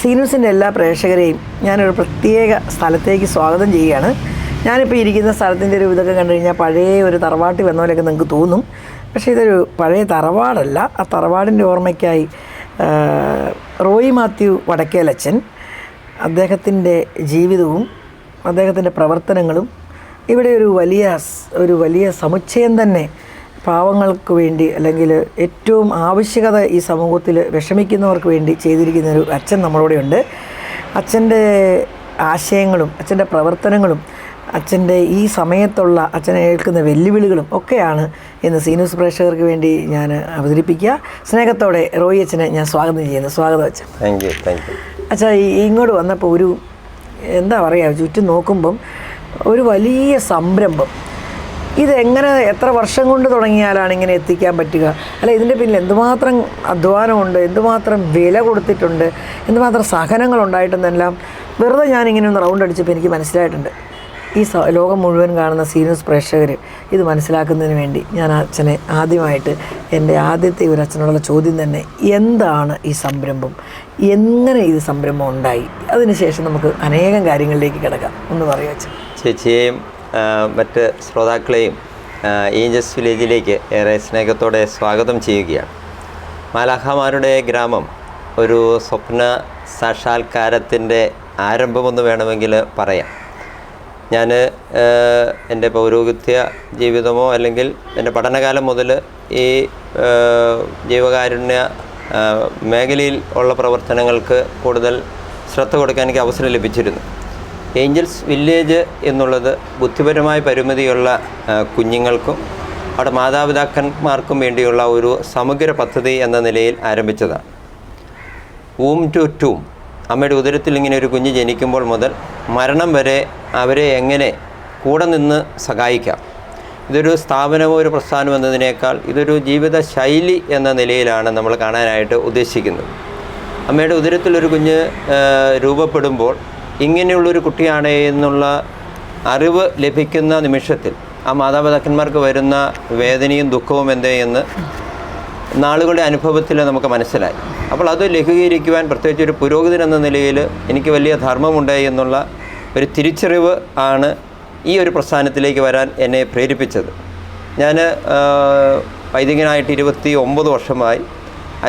സീനൂസിൻ്റെ എല്ലാ പ്രേക്ഷകരെയും ഞാനൊരു പ്രത്യേക സ്ഥലത്തേക്ക് സ്വാഗതം ചെയ്യുകയാണ്. ഞാനിപ്പോൾ ഇരിക്കുന്ന സ്ഥലത്തിൻ്റെ ഒരു ഇതൊക്കെ കണ്ടു കഴിഞ്ഞാൽ പഴയ ഒരു തറവാട്ടിൽ വന്ന പോലെയൊക്കെ നിങ്ങൾക്ക് തോന്നും. പക്ഷേ ഇതൊരു പഴയ തറവാടല്ല. ആ തറവാടിൻ്റെ ഓർമ്മയ്ക്കായി റോയി മാത്യു വടക്കേലച്ചൻ അദ്ദേഹത്തിൻ്റെ ജീവിതവും അദ്ദേഹത്തിൻ്റെ പ്രവർത്തനങ്ങളും ഇവിടെ ഒരു വലിയ സമുച്ചയം തന്നെ പാവങ്ങൾക്ക് വേണ്ടി അല്ലെങ്കിൽ ഏറ്റവും ആവശ്യകത ഈ സമൂഹത്തിൽ വിഷമിക്കുന്നവർക്ക് വേണ്ടി ചെയ്തിരിക്കുന്നൊരു അച്ഛൻ നമ്മളോടെ ഉണ്ട്. അച്ഛൻ്റെ ആശയങ്ങളും അച്ഛൻ്റെ പ്രവർത്തനങ്ങളും അച്ഛൻ്റെ ഈ സമയത്തുള്ള അച്ഛനെ ഏൽക്കുന്ന വെല്ലുവിളികളും ഒക്കെയാണ് ഇന്ന് സീനൂസ് പ്രേക്ഷകർക്ക് വേണ്ടി ഞാൻ അവതരിപ്പിക്കുക. സ്നേഹത്തോടെ റോയി അച്ഛനെ ഞാൻ സ്വാഗതം ചെയ്യുന്നു. സ്വാഗതം അച്ഛൻ. Thank you. അച്ഛാ, ഇങ്ങോട്ട് വന്നപ്പോൾ എന്താ പറയുക, ചുറ്റും നോക്കുമ്പം ഒരു വലിയ സംരംഭം. ഇതെങ്ങനെ എത്ര വർഷം കൊണ്ട് തുടങ്ങിയാലാണ് ഇങ്ങനെ എത്തിക്കാൻ പറ്റുക? അല്ല, ഇതിൻ്റെ പിന്നിൽ എന്തുമാത്രം അധ്വാനമുണ്ട്, എന്തുമാത്രം വില കൊടുത്തിട്ടുണ്ട്, എന്തുമാത്രം സഹനങ്ങളുണ്ടായിട്ടെന്നെല്ലാം വെറുതെ ഞാനിങ്ങനെ ഒന്ന് റൗണ്ട് അടിച്ചപ്പോൾ എനിക്ക് മനസ്സിലായിട്ടുണ്ട്. ഈ ലോകം മുഴുവൻ കാണുന്ന സീനൂസ് പ്രേക്ഷകർ ഇത് മനസ്സിലാക്കുന്നതിന് വേണ്ടി ഞാൻ അച്ഛനെ ആദ്യമായിട്ട് എൻ്റെ ആദ്യത്തെ ഒരു അച്ഛനോടുള്ള ചോദ്യം തന്നെ, എന്താണ് ഈ സംരംഭം, എങ്ങനെ ഇത് സംരംഭം ഉണ്ടായി? അതിനുശേഷം നമുക്ക് അനേകം കാര്യങ്ങളിലേക്ക് കിടക്കാം. ഒന്ന് പറയാം അച്ഛൻ. ചേച്ചിയെയും മറ്റ് ശ്രോതാക്കളെയും ഏഞ്ചൽസ് വില്ലേജിലേക്ക് ഏറെ സ്നേഹത്തോടെ സ്വാഗതം ചെയ്യുകയാണ്. മാലാഖമാരുടെ ഗ്രാമം ഒരു സ്വപ്ന സാക്ഷാത്കാരത്തിൻ്റെ ആരംഭമെന്ന് വേണമെങ്കിൽ പറയാം. ഞാൻ എൻ്റെ പൗരോഹിത്യ ജീവിതമോ അല്ലെങ്കിൽ എൻ്റെ പഠനകാലം മുതൽ ഈ ജീവകാരുണ്യ മേഖലയിൽ ഉള്ള പ്രവർത്തനങ്ങൾക്ക് കൂടുതൽ ശ്രദ്ധ കൊടുക്കാൻ എനിക്ക് അവസരം ലഭിച്ചിരുന്നു. ഏഞ്ചൽസ് വില്ലേജ് എന്നുള്ളത് ബുദ്ധിപരമായ പരിമിതിയുള്ള കുഞ്ഞുങ്ങൾക്കും അവിടെ മാതാപിതാക്കന്മാർക്കും വേണ്ടിയുള്ള ഒരു സമഗ്ര പദ്ധതി എന്ന നിലയിൽ ആരംഭിച്ചതാണ്. വൂം ടു ടൂം, അമ്മയുടെ ഉദരത്തിൽ ഇങ്ങനെ ഒരു കുഞ്ഞ് ജനിക്കുമ്പോൾ മുതൽ മരണം വരെ അവരെ എങ്ങനെ കൂടെ നിന്ന് സഹായിക്കാം. ഇതൊരു സ്ഥാപനമോ ഒരു പ്രസ്ഥാനം എന്നതിനേക്കാൾ ഇതൊരു ജീവിത ശൈലി എന്ന നിലയിലാണ് നമ്മൾ കാണാനായിട്ട് ഉദ്ദേശിക്കുന്നത്. അമ്മയുടെ ഉദരത്തിലൊരു കുഞ്ഞ് രൂപപ്പെടുമ്പോൾ ഇങ്ങനെയുള്ളൊരു കുട്ടിയാണ് എന്നുള്ള അറിവ് ലഭിക്കുന്ന നിമിഷത്തിൽ ആ മാതാപിതാക്കന്മാർക്ക് വരുന്ന വേദനയും ദുഃഖവും എന്ന് നാളുകളുടെ അനുഭവത്തിൽ നമുക്ക് മനസ്സിലായി. അപ്പോൾ അത് ലഘൂകരിക്കുവാൻ പ്രത്യേകിച്ച് ഒരു പുരോഹിതൻ എന്ന നിലയിൽ എനിക്ക് വലിയ ധർമ്മമുണ്ട് എന്നുള്ള ഒരു തിരിച്ചറിവ് ആണ് ഈ ഒരു പ്രസ്ഥാനത്തിലേക്ക് വരാൻ എന്നെ പ്രേരിപ്പിച്ചത്. ഞാൻ വൈദികനായിട്ട് 29 വർഷമായി.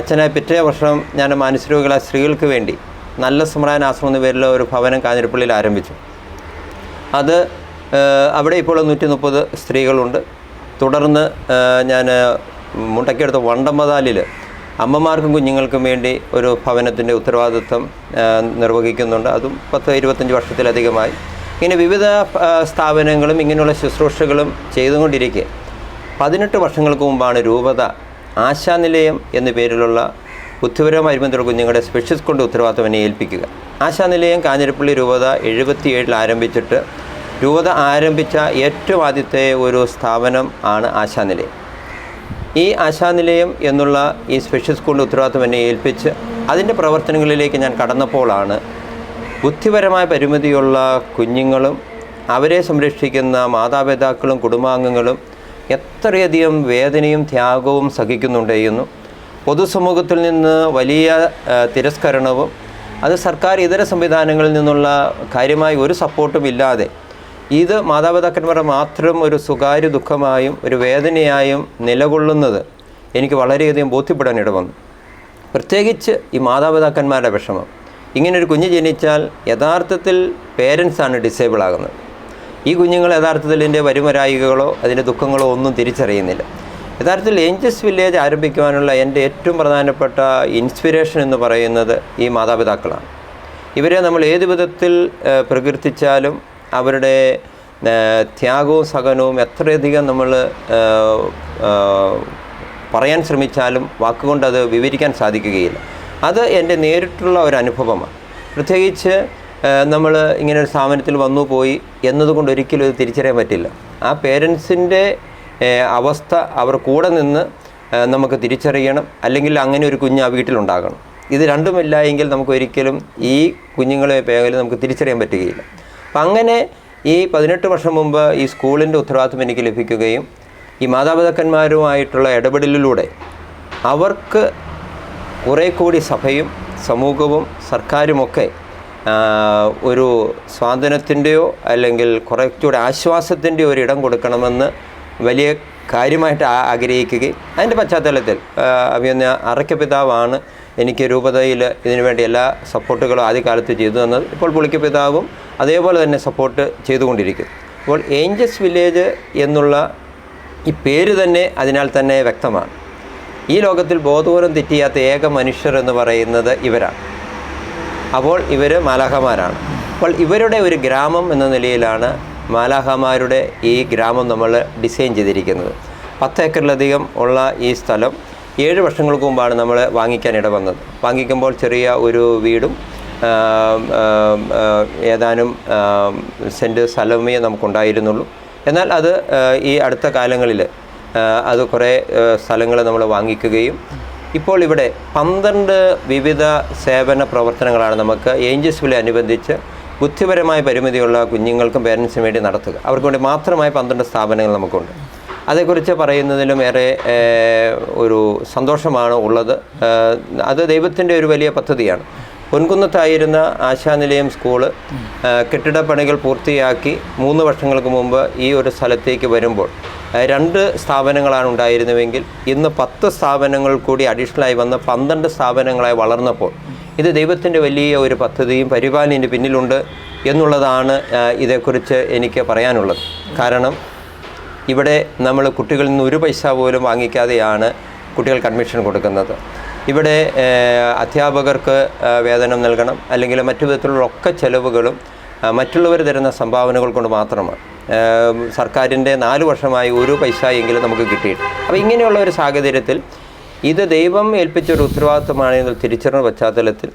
അച്ഛനെ പിറ്റേ വർഷം ഞാൻ മാനസികരോഗികളായ സ്ത്രീകൾക്ക് വേണ്ടി നല്ല സമ്രാനാശ്രമം എന്ന പേരിൽ ഒരു ഭവനം കാഞ്ഞിരപ്പള്ളിയിൽ ആരംഭിച്ചു. അത് അവിടെ ഇപ്പോൾ 130 സ്ത്രീകളുണ്ട്. തുടർന്ന് ഞാൻ മുണ്ടക്കടുത്ത് വണ്ടമ്പതാലിൽ അമ്മമാർക്കും കുഞ്ഞുങ്ങൾക്കും വേണ്ടി ഒരു ഭവനത്തിൻ്റെ ഉത്തരവാദിത്വം നിർവഹിക്കുന്നുണ്ട്. അതും 10-25 വർഷത്തിലധികമായി. ഇങ്ങനെ വിവിധ സ്ഥാപനങ്ങളും ഇങ്ങനെയുള്ള ശുശ്രൂഷകളും ചെയ്തുകൊണ്ടിരിക്കെ 18 വർഷങ്ങൾക്ക് മുമ്പാണ് രൂപത ആശാനിലയം എന്ന പേരിലുള്ള ബുദ്ധിപരമായ പരിമിതിയുള്ള കുഞ്ഞുങ്ങളുടെ സ്പെഷ്യൽ കൊണ്ട് ഉത്തരവാദിത്വം എന്നെ ഏൽപ്പിക്കുക. ആശാനിലയം കാഞ്ഞിരപ്പള്ളി രൂപത 77 ആരംഭിച്ചിട്ട് രൂപത ആരംഭിച്ച ഏറ്റവും ആദ്യത്തെ ഒരു സ്ഥാപനം ആണ് ആശാനിലയം. ഈ ആശാനിലയം എന്നുള്ള ഈ സ്പെഷ്യൽ സ്കൂളിൻ്റെ ഉത്തരവാദിത്വം എന്നെ ഏൽപ്പിച്ച് അതിൻ്റെ പ്രവർത്തനങ്ങളിലേക്ക് ഞാൻ കടന്നപ്പോഴാണ് ബുദ്ധിപരമായ പരിമിതിയുള്ള കുഞ്ഞുങ്ങളും അവരെ സംരക്ഷിക്കുന്ന മാതാപിതാക്കളും കുടുംബാംഗങ്ങളും എത്രയധികം വേദനയും ത്യാഗവും സഹിക്കുന്നുണ്ട് എന്നും പൊതുസമൂഹത്തിൽ നിന്ന് വലിയ തിരസ്കരണവും അത് സർക്കാർ ഇതര സംവിധാനങ്ങളിൽ നിന്നുള്ള കാര്യമായ ഒരു സപ്പോർട്ടും ഇല്ലാതെ ഇത് മാതാപിതാക്കന്മാരുടെ മാത്രം ഒരു സ്വകാര്യ ദുഃഖമായും ഒരു വേദനയായും നിലകൊള്ളുന്നത് എനിക്ക് വളരെയധികം ബോധ്യപ്പെടാൻ ഇടവന്നു. പ്രത്യേകിച്ച് ഈ മാതാപിതാക്കന്മാരുടെ വിഷമം. ഇങ്ങനൊരു കുഞ്ഞ് ജനിച്ചാൽ യഥാർത്ഥത്തിൽ പേരൻസാണ് ഡിസേബിൾ ആകുന്നത്. ഈ കുഞ്ഞുങ്ങൾ യഥാർത്ഥത്തിൽ ഇതിൻ്റെ വരുമരായികളോ അതിൻ്റെ ദുഃഖങ്ങളോ ഒന്നും തിരിച്ചറിയുന്നില്ല. യഥാർത്ഥത്തിൽ ഏഞ്ചൽസ് വില്ലേജ് ആരംഭിക്കുവാനുള്ള എൻ്റെ ഏറ്റവും പ്രധാനപ്പെട്ട ഇൻസ്പിരേഷൻ എന്ന് പറയുന്നത് ഈ മാതാപിതാക്കളാണ്. ഇവരെ നമ്മൾ ഏത് വിധത്തിൽ പ്രകീർത്തിച്ചാലും അവരുടെ ത്യാഗവും സഹനവും എത്രയധികം നമ്മൾ പറയാൻ ശ്രമിച്ചാലും വാക്കുകൊണ്ടത് വിവരിക്കാൻ സാധിക്കുകയില്ല. അത് എൻ്റെ നേരിട്ടുള്ള ഒരു അനുഭവമാണ്. പ്രത്യേകിച്ച് നമ്മൾ ഇങ്ങനെ ഒരു സ്ഥാപനത്തിൽ വന്നു പോയി എന്നതുകൊണ്ട് ഒരിക്കലും ഇത് തിരിച്ചറിയാൻ പറ്റില്ല. ആ പേരൻസിൻ്റെ അവസ്ഥ അവർ കൂടെ നിന്ന് നമുക്ക് തിരിച്ചറിയണം. അല്ലെങ്കിൽ അങ്ങനെ ഒരു കുഞ്ഞ് ആ വീട്ടിലുണ്ടാകണം. ഇത് രണ്ടുമില്ല എങ്കിൽ നമുക്ക് ഒരിക്കലും ഈ കുഞ്ഞുങ്ങളെ പേകലും നമുക്ക് തിരിച്ചറിയാൻ പറ്റുകയില്ല. അപ്പം അങ്ങനെ ഈ 18 വർഷം മുമ്പ് ഈ സ്കൂളിൻ്റെ ഉത്തരവാദിത്വം എനിക്ക് ലഭിക്കുകയും ഈ മാതാപിതാക്കന്മാരുമായിട്ടുള്ള ഇടപെടലിലൂടെ അവർക്ക് കുറേ കൂടി സഭയും സമൂഹവും സർക്കാരുമൊക്കെ ഒരു സ്വാതന്ത്ര്യത്തിൻ്റെയോ അല്ലെങ്കിൽ കുറച്ചുകൂടി ആശ്വാസത്തിൻ്റെയോ ഒരു ഇടം കൊടുക്കണമെന്ന് വലിയ കാര്യമായിട്ട് ആഗ്രഹിക്കുകയും അതിൻ്റെ പശ്ചാത്തലത്തിൽ അഭിനന്ദ അറയ്ക്കപിതാവാണ് എനിക്ക് രൂപതയിൽ ഇതിനുവേണ്ടി എല്ലാ സപ്പോർട്ടുകളും ആദ്യകാലത്ത് ചെയ്തു തന്നത്. ഇപ്പോൾ പുളിക്കപിതാവും അതേപോലെ തന്നെ സപ്പോർട്ട് ചെയ്തുകൊണ്ടിരിക്കും. അപ്പോൾ ഏഞ്ചൽസ് വില്ലേജ് എന്നുള്ള ഈ പേര് തന്നെ അതിനാൽ തന്നെ വ്യക്തമാണ്. ഈ ലോകത്തിൽ ബോധപൂർവം തെറ്റിയാത്ത ഏക മനുഷ്യർ എന്ന് പറയുന്നത് ഇവരാണ്. അപ്പോൾ ഇവർ മാലാഖമാരാണ്. അപ്പോൾ ഇവരുടെ ഒരു ഗ്രാമം എന്ന നിലയിലാണ് മാലാഖമാരുടെ ഈ ഗ്രാമം നമ്മൾ ഡിസൈൻ ചെയ്തിരിക്കുന്നത്. 10 ഏക്കറിലധികം ഉള്ള ഈ സ്ഥലം 7 വർഷങ്ങൾക്ക് മുമ്പാണ് നമ്മൾ വാങ്ങിക്കാനിട വന്നത്. വാങ്ങിക്കുമ്പോൾ ചെറിയ ഒരു വീടും ഏതാനും സെൻറ്റ് സ്ഥലമേ നമുക്കുണ്ടായിരുന്നുള്ളൂ. എന്നാൽ അത് ഈ അടുത്ത കാലങ്ങളിൽ അത് കുറേ സ്ഥലങ്ങൾ നമ്മൾ വാങ്ങിക്കുകയും ഇപ്പോൾ ഇവിടെ 12 വിവിധ സേവന പ്രവർത്തനങ്ങളാണ് നമുക്ക് ഏഞ്ചൽസ് വില്ലേജ് അനുബന്ധിച്ച് ബുദ്ധിപരമായ പരിമിതിയുള്ള കുഞ്ഞുങ്ങൾക്കും പേരൻസിനും വേണ്ടി നടത്തുക. അവർക്ക് വേണ്ടി മാത്രമായി 12 സ്ഥാപനങ്ങൾ നമുക്കുണ്ട്. അതേക്കുറിച്ച് പറയുന്നതിലും ഏറെ ഒരു സന്തോഷമാണ് ഉള്ളത്. അത് ദൈവത്തിൻ്റെ ഒരു വലിയ പദ്ധതിയാണ്. പൊൻകുന്നത്തായിരുന്ന ആശാനിലയം സ്കൂള് കെട്ടിടപ്പണികൾ പൂർത്തിയാക്കി 3 വർഷങ്ങൾക്ക് മുമ്പ് ഈ ഒരു സ്ഥലത്തേക്ക് വരുമ്പോൾ 2 സ്ഥാപനങ്ങളാണ് ഉണ്ടായിരുന്നുവെങ്കിൽ ഇന്ന് 10 സ്ഥാപനങ്ങൾ കൂടി അഡീഷണലായി വന്ന് 12 സ്ഥാപനങ്ങളായി വളർന്നപ്പോൾ ഇത് ദൈവത്തിൻ്റെ വലിയ ഒരു പദ്ധതിയും പരിപാലനയും പിന്നിലുണ്ട് എന്നുള്ളതാണ് ഇതേക്കുറിച്ച് എനിക്ക് പറയാനുള്ളത്. കാരണം ഇവിടെ നമ്മൾ കുട്ടികളിൽ നിന്ന് 1 പൈസ പോലും വാങ്ങിക്കാതെയാണ് കുട്ടികൾക്ക് അഡ്മിഷൻ കൊടുക്കുന്നത്. ഇവിടെ അധ്യാപകർക്ക് വേതനം നൽകണം, അല്ലെങ്കിൽ മറ്റു വിധത്തിലുള്ള ഒക്കെ ചെലവുകളും മറ്റുള്ളവർ തരുന്ന സംഭാവനകൾ കൊണ്ട് മാത്രമാണ്. സർക്കാരിൻ്റെ 4 വർഷമായി 1 പൈസ എങ്കിലും നമുക്ക് കിട്ടിയിട്ടുണ്ട്. അപ്പോൾ ഇങ്ങനെയുള്ള ഒരു സാഹചര്യത്തിൽ ഇത് ദൈവം ഏൽപ്പിച്ചൊരു ഉത്തരവാദിത്വമാണെന്ന് തിരിച്ചറിഞ്ഞ പശ്ചാത്തലത്തിൽ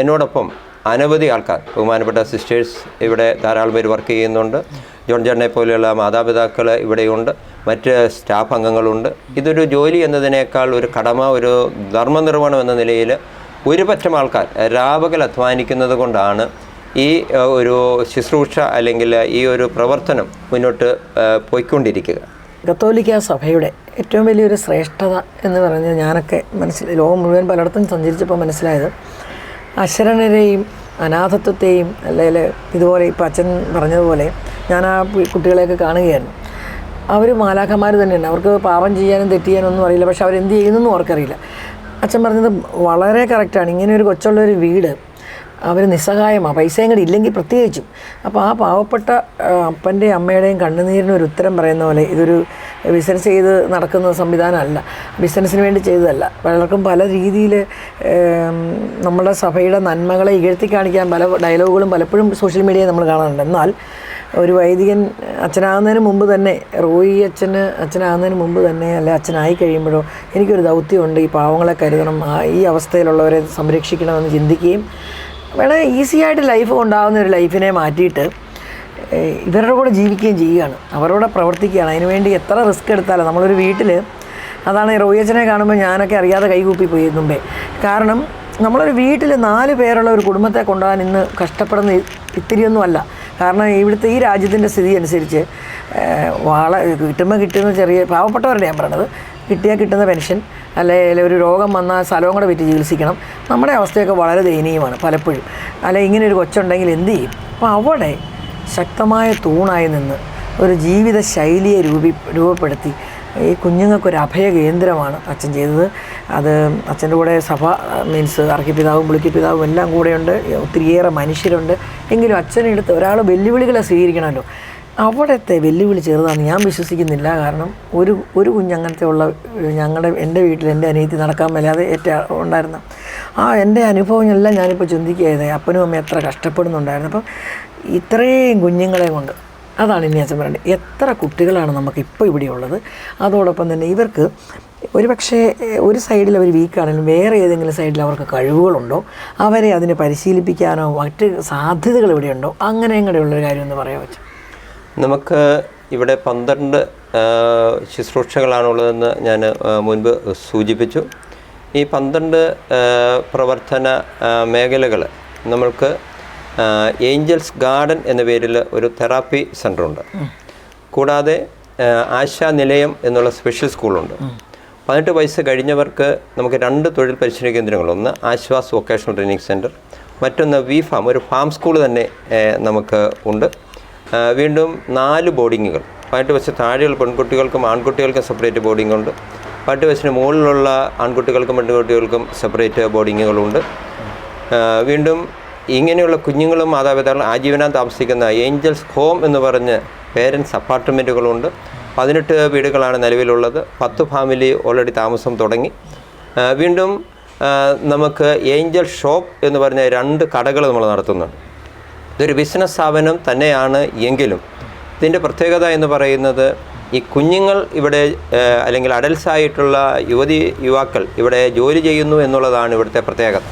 എന്നോടൊപ്പം അനവധി ആൾക്കാർ, ബഹുമാനപ്പെട്ട സിസ്റ്റേഴ്സ് ഇവിടെ ധാരാളം പേര് വർക്ക് ചെയ്യുന്നുണ്ട്. ജോൺ ചേട്ടനെ പോലെയുള്ള മാതാപിതാക്കൾ ഇവിടെയുണ്ട്, മറ്റ് സ്റ്റാഫ് അംഗങ്ങളുണ്ട്. ഇതൊരു ജോലി എന്നതിനേക്കാൾ ഒരു കടമ, ഒരു ധർമ്മനിർവഹണം എന്ന നിലയിൽ ഒരു പറ്റം ആൾക്കാർ രാപകൽ അധ്വാനിക്കുന്നത് കൊണ്ടാണ് ഈ ഒരു ശുശ്രൂഷ അല്ലെങ്കിൽ ഈ ഒരു പ്രവർത്തനം മുന്നോട്ട് പോയിക്കൊണ്ടിരിക്കുക. കത്തോലിക്ക സഭയുടെ ഏറ്റവും വലിയൊരു ശ്രേഷ്ഠത എന്ന് പറഞ്ഞാൽ ഞാനൊക്കെ ലോകം മുഴുവൻ പലയിടത്തും സഞ്ചരിച്ചപ്പോൾ മനസ്സിലായത് അശരണരെയും അനാഥത്വത്തെയും അല്ലെങ്കിൽ ഇതുപോലെ ഇപ്പോൾ അച്ഛൻ പറഞ്ഞതുപോലെ ഞാൻ ആ കുട്ടികളെയൊക്കെ കാണുകയായിരുന്നു. അവർ മാലാഖമാർ തന്നെയാണ്. അവർക്ക് പാപം ചെയ്യാനും തെറ്റിയാനും ഒന്നും അറിയില്ല, പക്ഷെ അവരെന്ത് ചെയ്യുന്നതെന്നും അവർക്കറിയില്ല. അച്ഛൻ പറഞ്ഞത് വളരെ കറക്റ്റാണ്. ഇങ്ങനെ ഒരു കൊച്ചുള്ളൊരു വീട് അവർ നിസ്സഹായമാണ്, പൈസയും കൂടി ഇല്ലെങ്കിൽ പ്രത്യേകിച്ചും. അപ്പോൾ ആ പാവപ്പെട്ട അപ്പൻ്റെയും അമ്മയുടെയും കണ്ണുനീരിന് ഒരു ഉത്തരം പറയുന്ന പോലെ ഇതൊരു ബിസിനസ് ചെയ്ത് നടക്കുന്ന സംവിധാനമല്ല, ബിസിനസ്സിന് വേണ്ടി ചെയ്തതല്ല. പലർക്കും പല രീതിയിൽ നമ്മുടെ സഭയുടെ നന്മകളെ ഇകഴ്ത്തി കാണിക്കാൻ പല ഡയലോഗുകളും പലപ്പോഴും സോഷ്യൽ മീഡിയയിൽ നമ്മൾ കാണാറുണ്ട്. എന്നാൽ ഒരു വൈദികൻ അച്ഛനാകുന്നതിന് മുമ്പ് തന്നെ, റോയി അച്ഛനാകുന്നതിന് മുമ്പ് തന്നെ, അല്ലെ അച്ഛനായി കഴിയുമ്പോഴോ എനിക്കൊരു ദൗത്യമുണ്ട്, ഈ പാവങ്ങളെ കരുതണം, ഈ അവസ്ഥയിലുള്ളവരെ സംരക്ഷിക്കണമെന്ന് ചിന്തിക്കുകയും വളരെ ഈസിയായിട്ട് ലൈഫ് കൊണ്ടാകുന്ന ഒരു ലൈഫിനെ മാറ്റിയിട്ട് ഇവരുടെ കൂടെ ജീവിക്കുകയും ചെയ്യുകയാണ്, അവരോട് പ്രവർത്തിക്കുകയാണ്. അതിനുവേണ്ടി എത്ര റിസ്ക് എടുത്താലും നമ്മളൊരു വീട്ടിൽ, അതാണ് റോയി അച്ഛനെ കാണുമ്പോൾ ഞാനൊക്കെ അറിയാതെ കൈകൂപ്പിപ്പോയി മുമ്പേ. കാരണം നമ്മളൊരു വീട്ടിൽ 4 പേരുള്ള ഒരു കുടുംബത്തെ കൊണ്ടുപോകാൻ ഇന്ന് കഷ്ടപ്പെടുന്ന ഇത്തിരിയൊന്നുമല്ല. കാരണം ഇവിടുത്തെ ഈ രാജ്യത്തിൻ്റെ സ്ഥിതി അനുസരിച്ച് കിട്ടുന്ന ചെറിയ പാവപ്പെട്ടവരുടെ ഞാൻ പറയണത്, കിട്ടുന്ന പെൻഷൻ അല്ലെങ്കിൽ ഒരു രോഗം വന്നാൽ സ്ഥലവും കൂടെ വിറ്റ് ചികിത്സിക്കണം. നമ്മുടെ അവസ്ഥയൊക്കെ വളരെ ദയനീയമാണ് പലപ്പോഴും. അല്ലെ ഇങ്ങനെ ഒരു കൊച്ചുണ്ടെങ്കിൽ എന്ത് ചെയ്യും? അപ്പോൾ അവിടെ ശക്തമായ തൂണായി നിന്ന് ഒരു ജീവിത ശൈലിയെ രൂപപ്പെടുത്തി ഈ കുഞ്ഞുങ്ങൾക്കൊരു അഭയ കേന്ദ്രമാണ് അച്ഛൻ ചെയ്തത്. അത് അച്ഛൻ്റെ കൂടെ സഭ മീൻസ് അർക്കിപ്പിതാവും പുളിക്കിപ്പിതാവും എല്ലാം കൂടെയുണ്ട്, ഒത്തിരിയേറെ മനുഷ്യരുണ്ട്. എങ്കിലും അച്ഛനെടുത്ത് ഒരാൾ വെല്ലുവിളികളെ സ്വീകരിക്കണമല്ലോ. അവിടുത്തെ വെല്ലുവിളി ചെറുതാണെന്ന് ഞാൻ വിശ്വസിക്കുന്നില്ല. കാരണം ഒരു കുഞ്ഞങ്ങനത്തെ ഉള്ള എൻ്റെ വീട്ടിൽ എൻ്റെ അനിയത്തി നടക്കാൻ മേലാതെ ഉണ്ടായിരുന്ന എൻ്റെ അനുഭവങ്ങളെല്ലാം ഞാനിപ്പോൾ ചിന്തിക്കുകയായിരുന്നു. അപ്പനും അമ്മയും എത്ര കഷ്ടപ്പെടുന്നുണ്ടായിരുന്നു. അപ്പം ഇത്രയും കുഞ്ഞുങ്ങളെ കൊണ്ട്, അതാണ് ഇനി അച്ഛൻ പറയേണ്ടത്. എത്ര കുട്ടികളാണ് നമുക്കിപ്പോൾ ഇവിടെ ഉള്ളത്. അതോടൊപ്പം തന്നെ ഇവർക്ക് ഒരുപക്ഷെ ഒരു സൈഡിൽ അവർ വീക്കാണെങ്കിലും വേറെ ഏതെങ്കിലും സൈഡിൽ അവർക്ക് കഴിവുകളുണ്ടോ, അവരെ അതിനെ പരിശീലിപ്പിക്കാനോ മറ്റ് സാധ്യതകൾ ഇവിടെയുണ്ടോ, അങ്ങനെ കൂടെയുള്ളൊരു കാര്യം ഒന്ന് പറയാൻ പറ്റും. നമുക്ക് ഇവിടെ 12 ശുശ്രൂഷകളാണുള്ളതെന്ന് ഞാൻ മുൻപ് സൂചിപ്പിച്ചു. ഈ 12 പ്രവർത്തന മേഖലകൾ നമ്മൾക്ക് ഏഞ്ചൽസ് ഗാർഡൻ എന്ന പേരിൽ ഒരു തെറാപ്പി സെൻ്ററുണ്ട്. കൂടാതെ ആശാ നിലയം എന്നുള്ള സ്പെഷ്യൽ സ്കൂളുണ്ട്. 18 വയസ്സ് കഴിഞ്ഞവർക്ക് നമുക്ക് 2 തൊഴിൽ പരിശീലന കേന്ദ്രങ്ങളുണ്ട്. ഒന്ന് ആശ്വാസ് വൊക്കേഷണൽ ട്രെയിനിങ് സെൻറ്റർ, മറ്റൊന്ന് VFAM, ഒരു ഫാം സ്കൂൾ തന്നെ നമുക്ക് ഉണ്ട്. വീണ്ടും 4 ബോർഡിങ്ങുകൾ. 18 വയസ്സ് താഴെയുള്ള പെൺകുട്ടികൾക്കും ആൺകുട്ടികൾക്കും സെപ്പറേറ്റ് ബോർഡിംഗ് ഉണ്ട്. 18 വയസ്സിന് മുകളിലുള്ള ആൺകുട്ടികൾക്കും പെൺകുട്ടികൾക്കും സെപ്പറേറ്റ് ബോർഡിങ്ങുകളുണ്ട്. വീണ്ടും ഇങ്ങനെയുള്ള കുഞ്ഞുങ്ങളും മാതാപിതാക്കളും ആജീവനാൻ താമസിക്കുന്ന ഏഞ്ചൽസ് ഹോം എന്ന് പറഞ്ഞ് പേരൻസ് അപ്പാർട്ട്മെൻറ്റുകളുണ്ട്. 18 വീടുകളാണ് നിലവിലുള്ളത്. 10 ഫാമിലി ഓൾറെഡി താമസം തുടങ്ങി. വീണ്ടും നമുക്ക് ഏഞ്ചൽ ഷോപ്പ് എന്ന് പറഞ്ഞ 2 കടകൾ നമ്മൾ നടത്തുന്നുണ്ട്. ഇതൊരു ബിസിനസ് സ്ഥാപനം തന്നെയാണ് എങ്കിലും ഇതിൻ്റെ പ്രത്യേകത എന്ന് പറയുന്നത് ഈ കുഞ്ഞുങ്ങൾ ഇവിടെ അല്ലെങ്കിൽ അഡൽസ് ആയിട്ടുള്ള യുവാക്കൾ ഇവിടെ ജോലി ചെയ്യുന്നു എന്നുള്ളതാണ് ഇവിടുത്തെ പ്രത്യേകത.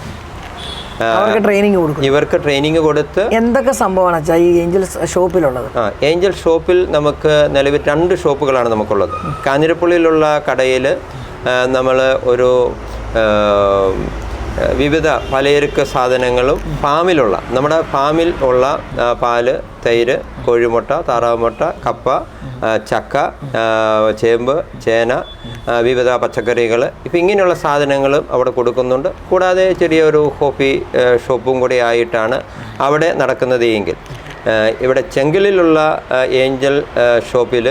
ഇവർക്ക് ട്രെയിനിങ് കൊടുത്ത് എന്തൊക്കെ സംഭവമാണ് അച്ഛാ ഈ ഏഞ്ചൽ ഷോപ്പിലുള്ളത്? ഏഞ്ചൽ ഷോപ്പിൽ നമുക്ക് നിലവിൽ 2 ഷോപ്പുകളാണ് നമുക്കുള്ളത്. കാഞ്ഞിരപ്പള്ളിയിലുള്ള കടയിൽ നമ്മൾ ഒരു വിവിധ പലചരക്ക് സാധനങ്ങളും നമ്മുടെ ഫാമിൽ ഉള്ള പാല്, തൈര്, കോഴിമുട്ട, താറാവുമുട്ട, കപ്പ, ചക്ക, ചേമ്പ്, ചേന, വിവിധ പച്ചക്കറികൾ, ഇപ്പം ഇങ്ങനെയുള്ള സാധനങ്ങളും അവിടെ കൊടുക്കുന്നുണ്ട്. കൂടാതെ ചെറിയൊരു കോഫി ഷോപ്പും കൂടി ആയിട്ടാണ് അവിടെ നടക്കുന്നത് എങ്കിൽ ഇവിടെ ചെങ്കലിലുള്ള ഏഞ്ചൽ ഷോപ്പിൽ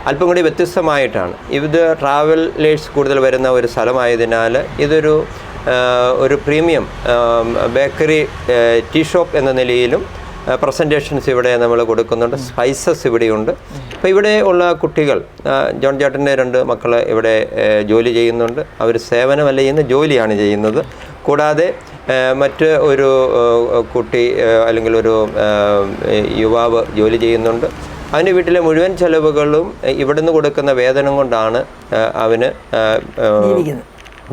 അല്പം കൂടി വ്യത്യസ്തമായിട്ടാണ്. ഇത് ട്രാവലേഴ്സ് കൂടുതൽ വരുന്ന ഒരു സ്ഥലമായതിനാൽ ഇതൊരു പ്രീമിയം ബേക്കറി ടീ ഷോപ്പ് എന്ന നിലയിലും പ്രസൻറ്റേഷൻസ് ഇവിടെ നമ്മൾ കൊടുക്കുന്നുണ്ട്. സ്പൈസസ് ഇവിടെയുണ്ട്. അപ്പോൾ ഇവിടെ ഉള്ള കുട്ടികൾ, ജോൺ ചേട്ടൻ്റെ 2 മക്കൾ ഇവിടെ ജോലി ചെയ്യുന്നുണ്ട്. അവർ സേവനമല്ല ചെയ്യുന്ന ജോലിയാണ് ചെയ്യുന്നത്. കൂടാതെ മറ്റ് ഒരു കുട്ടി അല്ലെങ്കിൽ ഒരു യുവാവ് ജോലി ചെയ്യുന്നുണ്ട്. അവൻ്റെ വീട്ടിലെ മുഴുവൻ ചെലവുകളും ഇവിടുന്ന് കൊടുക്കുന്ന വേതനം കൊണ്ടാണ് അവന്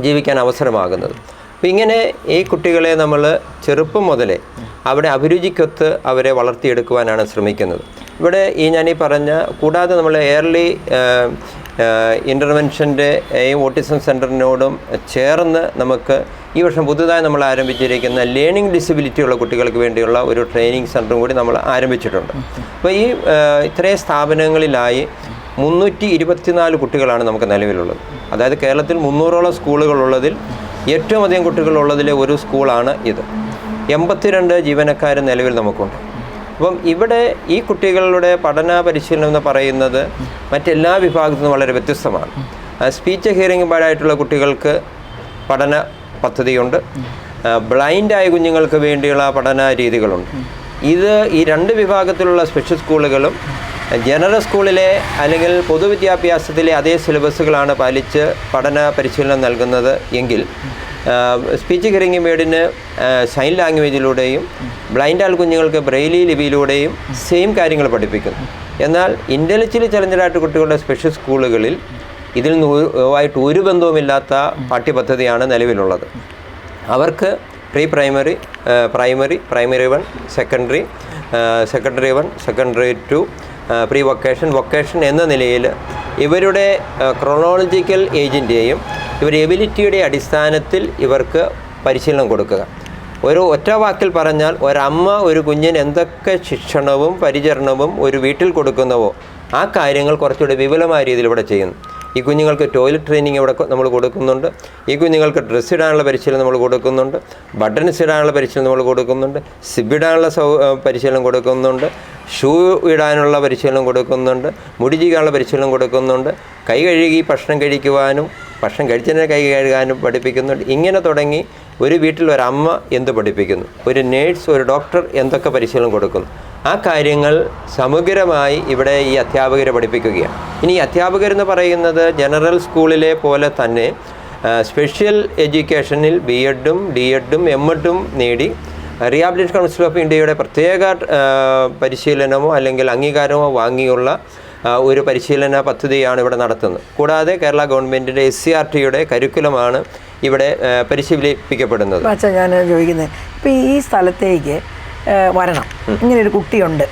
ജീവിക്കാൻ അവസരമാകുന്നത്. അപ്പം ഇങ്ങനെ ഈ കുട്ടികളെ നമ്മൾ ചെറുപ്പം മുതലേ അവിടെ അഭിരുചിക്കൊത്ത് അവരെ വളർത്തിയെടുക്കുവാനാണ് ശ്രമിക്കുന്നത്. ഇവിടെ ഞാനീ പറഞ്ഞ കൂടാതെ നമ്മൾ എയർലി ഇൻ്റർവെൻഷൻ്റെ ഓട്ടിസം സെൻറ്ററിനോടും ചേർന്ന് നമുക്ക് ഈ വർഷം പുതുതായി നമ്മൾ ആരംഭിച്ചിരിക്കുന്ന ലേണിംഗ് ഡിസബിലിറ്റി ഉള്ള കുട്ടികൾക്ക് വേണ്ടിയുള്ള ഒരു ട്രെയിനിങ് സെൻറ്ററും കൂടി നമ്മൾ ആരംഭിച്ചിട്ടുണ്ട്. അപ്പോൾ ഈ ഇത്രയും സ്ഥാപനങ്ങളിലായി 324 കുട്ടികളാണ് നമുക്ക് നിലവിലുള്ളത്. അതായത് കേരളത്തിൽ 300ഓളം സ്കൂളുകളുള്ളതിൽ ഏറ്റവും അധികം കുട്ടികളുള്ളതിലെ ഒരു സ്കൂളാണ് ഇത്. 82 ജീവനക്കാർ നിലവിൽ നമുക്കുണ്ട്. അപ്പം ഇവിടെ ഈ കുട്ടികളുടെ പഠന പരിശീലനം എന്ന് പറയുന്നത് മറ്റെല്ലാ വിഭാഗത്തിൽ നിന്നും വളരെ വ്യത്യസ്തമാണ്. സ്പീച്ച് ഹിയറിംഗ് ഇമ്പയർഡായിട്ടുള്ള കുട്ടികൾക്ക് പഠന പദ്ധതിയുണ്ട്. ബ്ലൈൻഡായ കുഞ്ഞുങ്ങൾക്ക് വേണ്ടിയുള്ള പഠന രീതികളുണ്ട്. ഈ 2 വിഭാഗത്തിലുള്ള സ്പെഷ്യൽ സ്കൂളുകളും ജനറൽ സ്കൂളിലെ അല്ലെങ്കിൽ പൊതുവിദ്യാഭ്യാസത്തിലെ അതേ സിലബസുകളാണ് പാലിച്ച് പഠന പരിശീലനം നൽകുന്നത് എങ്കിൽ സ്പീച്ച് ഹിയറിംഗ് ഇമ്പയർഡിന് സൈൻ ലാംഗ്വേജിലൂടെയും ബ്ലൈൻഡ് കുഞ്ഞുങ്ങൾക്ക് ബ്രെയിലി ലിപിയിലൂടെയും സെയിം കാര്യങ്ങൾ പഠിപ്പിക്കുന്നു. എന്നാൽ ഇൻ്റലക്ച്വലി ചലഞ്ചറായിട്ട് കുട്ടികളുടെ സ്പെഷ്യൽ സ്കൂളുകളിൽ ഇതിൽ നിന്നുമായിട്ട് ഒരു ബന്ധവുമില്ലാത്ത പാഠ്യപദ്ധതിയാണ് നിലവിലുള്ളത്. അവർക്ക് primary 1, secondary 1, secondary 2, pre vocation എന്ന നിലയിൽ ഇവരുടെ ക്രോണോളജിക്കൽ ഏജിൻ്റെയും ഇവരുടെ എബിലിറ്റിയുടെ അടിസ്ഥാനത്തിൽ ഇവർക്ക് പരിശീലനം കൊടുക്കുക. ഒറ്റ വാക്കിൽ പറഞ്ഞാൽ ഒരമ്മ ഒരു കുഞ്ഞിന് എന്തൊക്കെ ശിക്ഷണവും പരിചരണവും ഒരു വീട്ടിൽ കൊടുക്കുന്നുവോ ആ കാര്യങ്ങൾ കുറച്ചുകൂടി വിപുലമായ രീതിയിൽ ഇവിടെ ചെയ്യുന്നു. ഈ കുഞ്ഞുങ്ങൾക്ക് ടോയ്ലറ്റ് ട്രെയിനിങ് ഇവിടെ നമ്മൾ കൊടുക്കുന്നുണ്ട്. ഈ കുഞ്ഞുങ്ങൾക്ക് ഡ്രസ്സ് ഇടാനുള്ള പരിശീലനം നമ്മൾ കൊടുക്കുന്നുണ്ട്. ബട്ടൺസ് ഇടാനുള്ള പരിശീലനം നമ്മൾ കൊടുക്കുന്നുണ്ട്. സിബ് ഇടാനുള്ള പരിശീലനം കൊടുക്കുന്നുണ്ട്. ഷൂ ഇടാനുള്ള പരിശീലനം കൊടുക്കുന്നുണ്ട്. മുടി ചീകാനുള്ള പരിശീലനം കൊടുക്കുന്നുണ്ട്. കൈ കഴുകി ഭക്ഷണം കഴിക്കുവാനും ഭക്ഷണം കഴിച്ചതിനെ കൈ കഴുകാനും പഠിപ്പിക്കുന്നുണ്ട്. ഇങ്ങനെ തുടങ്ങി ഒരു വീട്ടിൽ ഒരമ്മ എന്ത് പഠിപ്പിക്കുന്നു, ഒരു നേഴ്സ്, ഒരു ഡോക്ടർ എന്തൊക്കെ പരിശീലനം കൊടുക്കുന്നു, ആ കാര്യങ്ങൾ സമഗ്രമായി ഇവിടെ ഈ അധ്യാപകരെ പഠിപ്പിക്കുകയാണ്. ഇനി ഈ അധ്യാപകരെന്ന് പറയുന്നത് ജനറൽ സ്കൂളിലെ പോലെ തന്നെ സ്പെഷ്യൽ എഡ്യൂക്കേഷനിൽ BEdഉം DEdഉം MEdഉം നേടി റീഹാബിലിറ്റേഷൻ കൗൺസിൽ ഓഫ് ഇന്ത്യയുടെ പ്രത്യേക പരിശീലനമോ അല്ലെങ്കിൽ അംഗീകാരമോ വാങ്ങിയുള്ള ഒരു പരിശീലന പദ്ധതിയാണ് ഇവിടെ നടത്തുന്നത്. കൂടാതെ കേരള ഗവൺമെൻറ്റിൻ്റെ SCRTയുടെ കരിക്കുലമാണ് ഇവിടെ പരിശീലിപ്പിക്കപ്പെടുന്നത്. അച്ഛാ, ഞാൻ ചോദിക്കുന്നത് ഇപ്പോൾ ഈ സ്ഥലത്തേക്ക് വരണം, ഇങ്ങനെയൊരു കുട്ടിയുണ്ട്,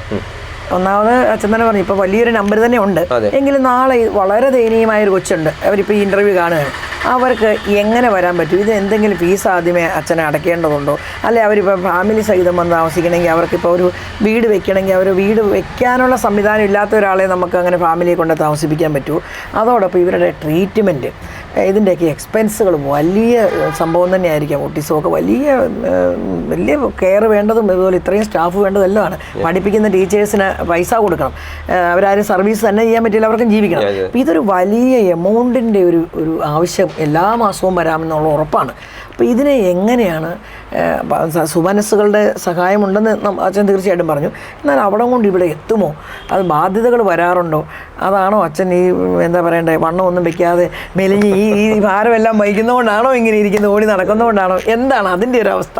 ഒന്നാമത് അച്ഛൻ തന്നെ പറഞ്ഞു ഇപ്പോൾ വലിയൊരു നമ്പർ തന്നെ ഉണ്ട്, എങ്കിലും നാളെ വളരെ ദയനീയമായൊരു കൊച്ചുണ്ട്, അവരിപ്പോൾ ഈ ഇൻ്റർവ്യൂ കാണുകയാണ്, അവർക്ക് എങ്ങനെ വരാൻ പറ്റും? ഇത് എന്തെങ്കിലും ഫീസ് ആദ്യമേ അച്ഛനെ അടയ്ക്കേണ്ടതുണ്ടോ? അല്ലെ അവരിപ്പോൾ ഫാമിലി സഹിതം വന്ന് താമസിക്കണമെങ്കിൽ അവർക്കിപ്പോൾ ഒരു വീട് വെക്കണമെങ്കിൽ അവർ വീട് വെക്കാനുള്ള സംവിധാനം ഇല്ലാത്ത ഒരാളെ നമുക്ക് അങ്ങനെ ഫാമിലിയെ കൊണ്ട് താമസിപ്പിക്കാൻ പറ്റുമോ? അതോടൊപ്പം ഇവരുടെ ട്രീറ്റ്മെൻറ്റ്, ഇതിൻ്റെയൊക്കെ എക്സ്പെൻസുകൾ വലിയ സംഭവം തന്നെയായിരിക്കാം. ഓട്ടിസമൊക്കെ വലിയ കെയർ വേണ്ടതും ഇതുപോലെ ഇത്രയും സ്റ്റാഫ് വേണ്ടതെല്ലാമാണ്. പഠിപ്പിക്കുന്ന ടീച്ചേഴ്സിന് പൈസ കൊടുക്കണം, അവരാരും സർവീസ് തന്നെ ചെയ്യാൻ പറ്റില്ല, അവർക്കും ജീവിക്കണം. അപ്പോൾ ഇതൊരു വലിയ എമൗണ്ടിൻ്റെ ഒരു ആവശ്യം എല്ലാ മാസവും വരാമെന്നുള്ള ഉറപ്പാണ്. അപ്പോൾ ഇതിനെ എങ്ങനെയാണ് സുമനസ്സുകളുടെ സഹായമുണ്ടെന്ന് അച്ഛൻ തീർച്ചയായിട്ടും പറഞ്ഞു. എന്നാൽ അവിടെ കൊണ്ട് ഇവിടെ എത്തുമോ? അത് ബാധ്യതകൾ വരാറുണ്ടോ? അതാണോ അച്ഛൻ ഈ എന്താ പറയണ്ടേ, വണ്ണമൊന്നും വെക്കാതെ മെലിഞ്ഞ് ഈ ഭാരമെല്ലാം വഹിക്കുന്നതുകൊണ്ടാണോ ഇങ്ങനെ ഇരിക്കുന്നത്, ഓടി നടക്കുന്നതുകൊണ്ടാണോ, എന്താണ് അതിൻ്റെ ഒരു അവസ്ഥ?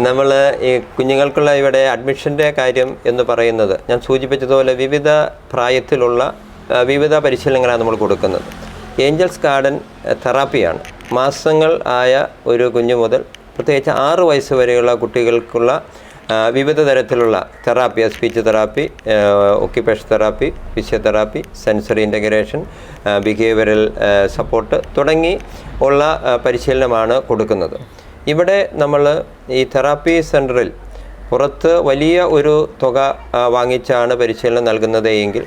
നമ്മൾ ഈ കുഞ്ഞുങ്ങൾക്കുള്ള ഇവിടെ അഡ്മിഷൻ്റെ കാര്യം എന്ന് പറയുന്നത് ഞാൻ സൂചിപ്പിച്ചതുപോലെ വിവിധ പ്രായത്തിലുള്ള വിവിധ പരിശീലനങ്ങളാണ് നമ്മൾ കൊടുക്കുന്നത്. ഏഞ്ചൽസ് ഗാർഡൻ തെറാപ്പിയാണ്. മാസങ്ങൾ ആയ ഒരു കുഞ്ഞു മുതൽ പ്രത്യേകിച്ച് 6 വയസ്സ് വരെയുള്ള കുട്ടികൾക്കുള്ള വിവിധ തരത്തിലുള്ള therapy, speech therapy, occupation therapy, physiotherapy, sensory integration, behavioural support തുടങ്ങി ഉള്ള പരിശീലനമാണ് കൊടുക്കുന്നത്. ഇവിടെ നമ്മൾ ഈ തെറാപ്പി സെൻറ്ററിൽ പുറത്ത് വലിയ ഒരു തുക വാങ്ങിച്ചാണ് പരിശീലനം നൽകുന്നത് എങ്കിൽ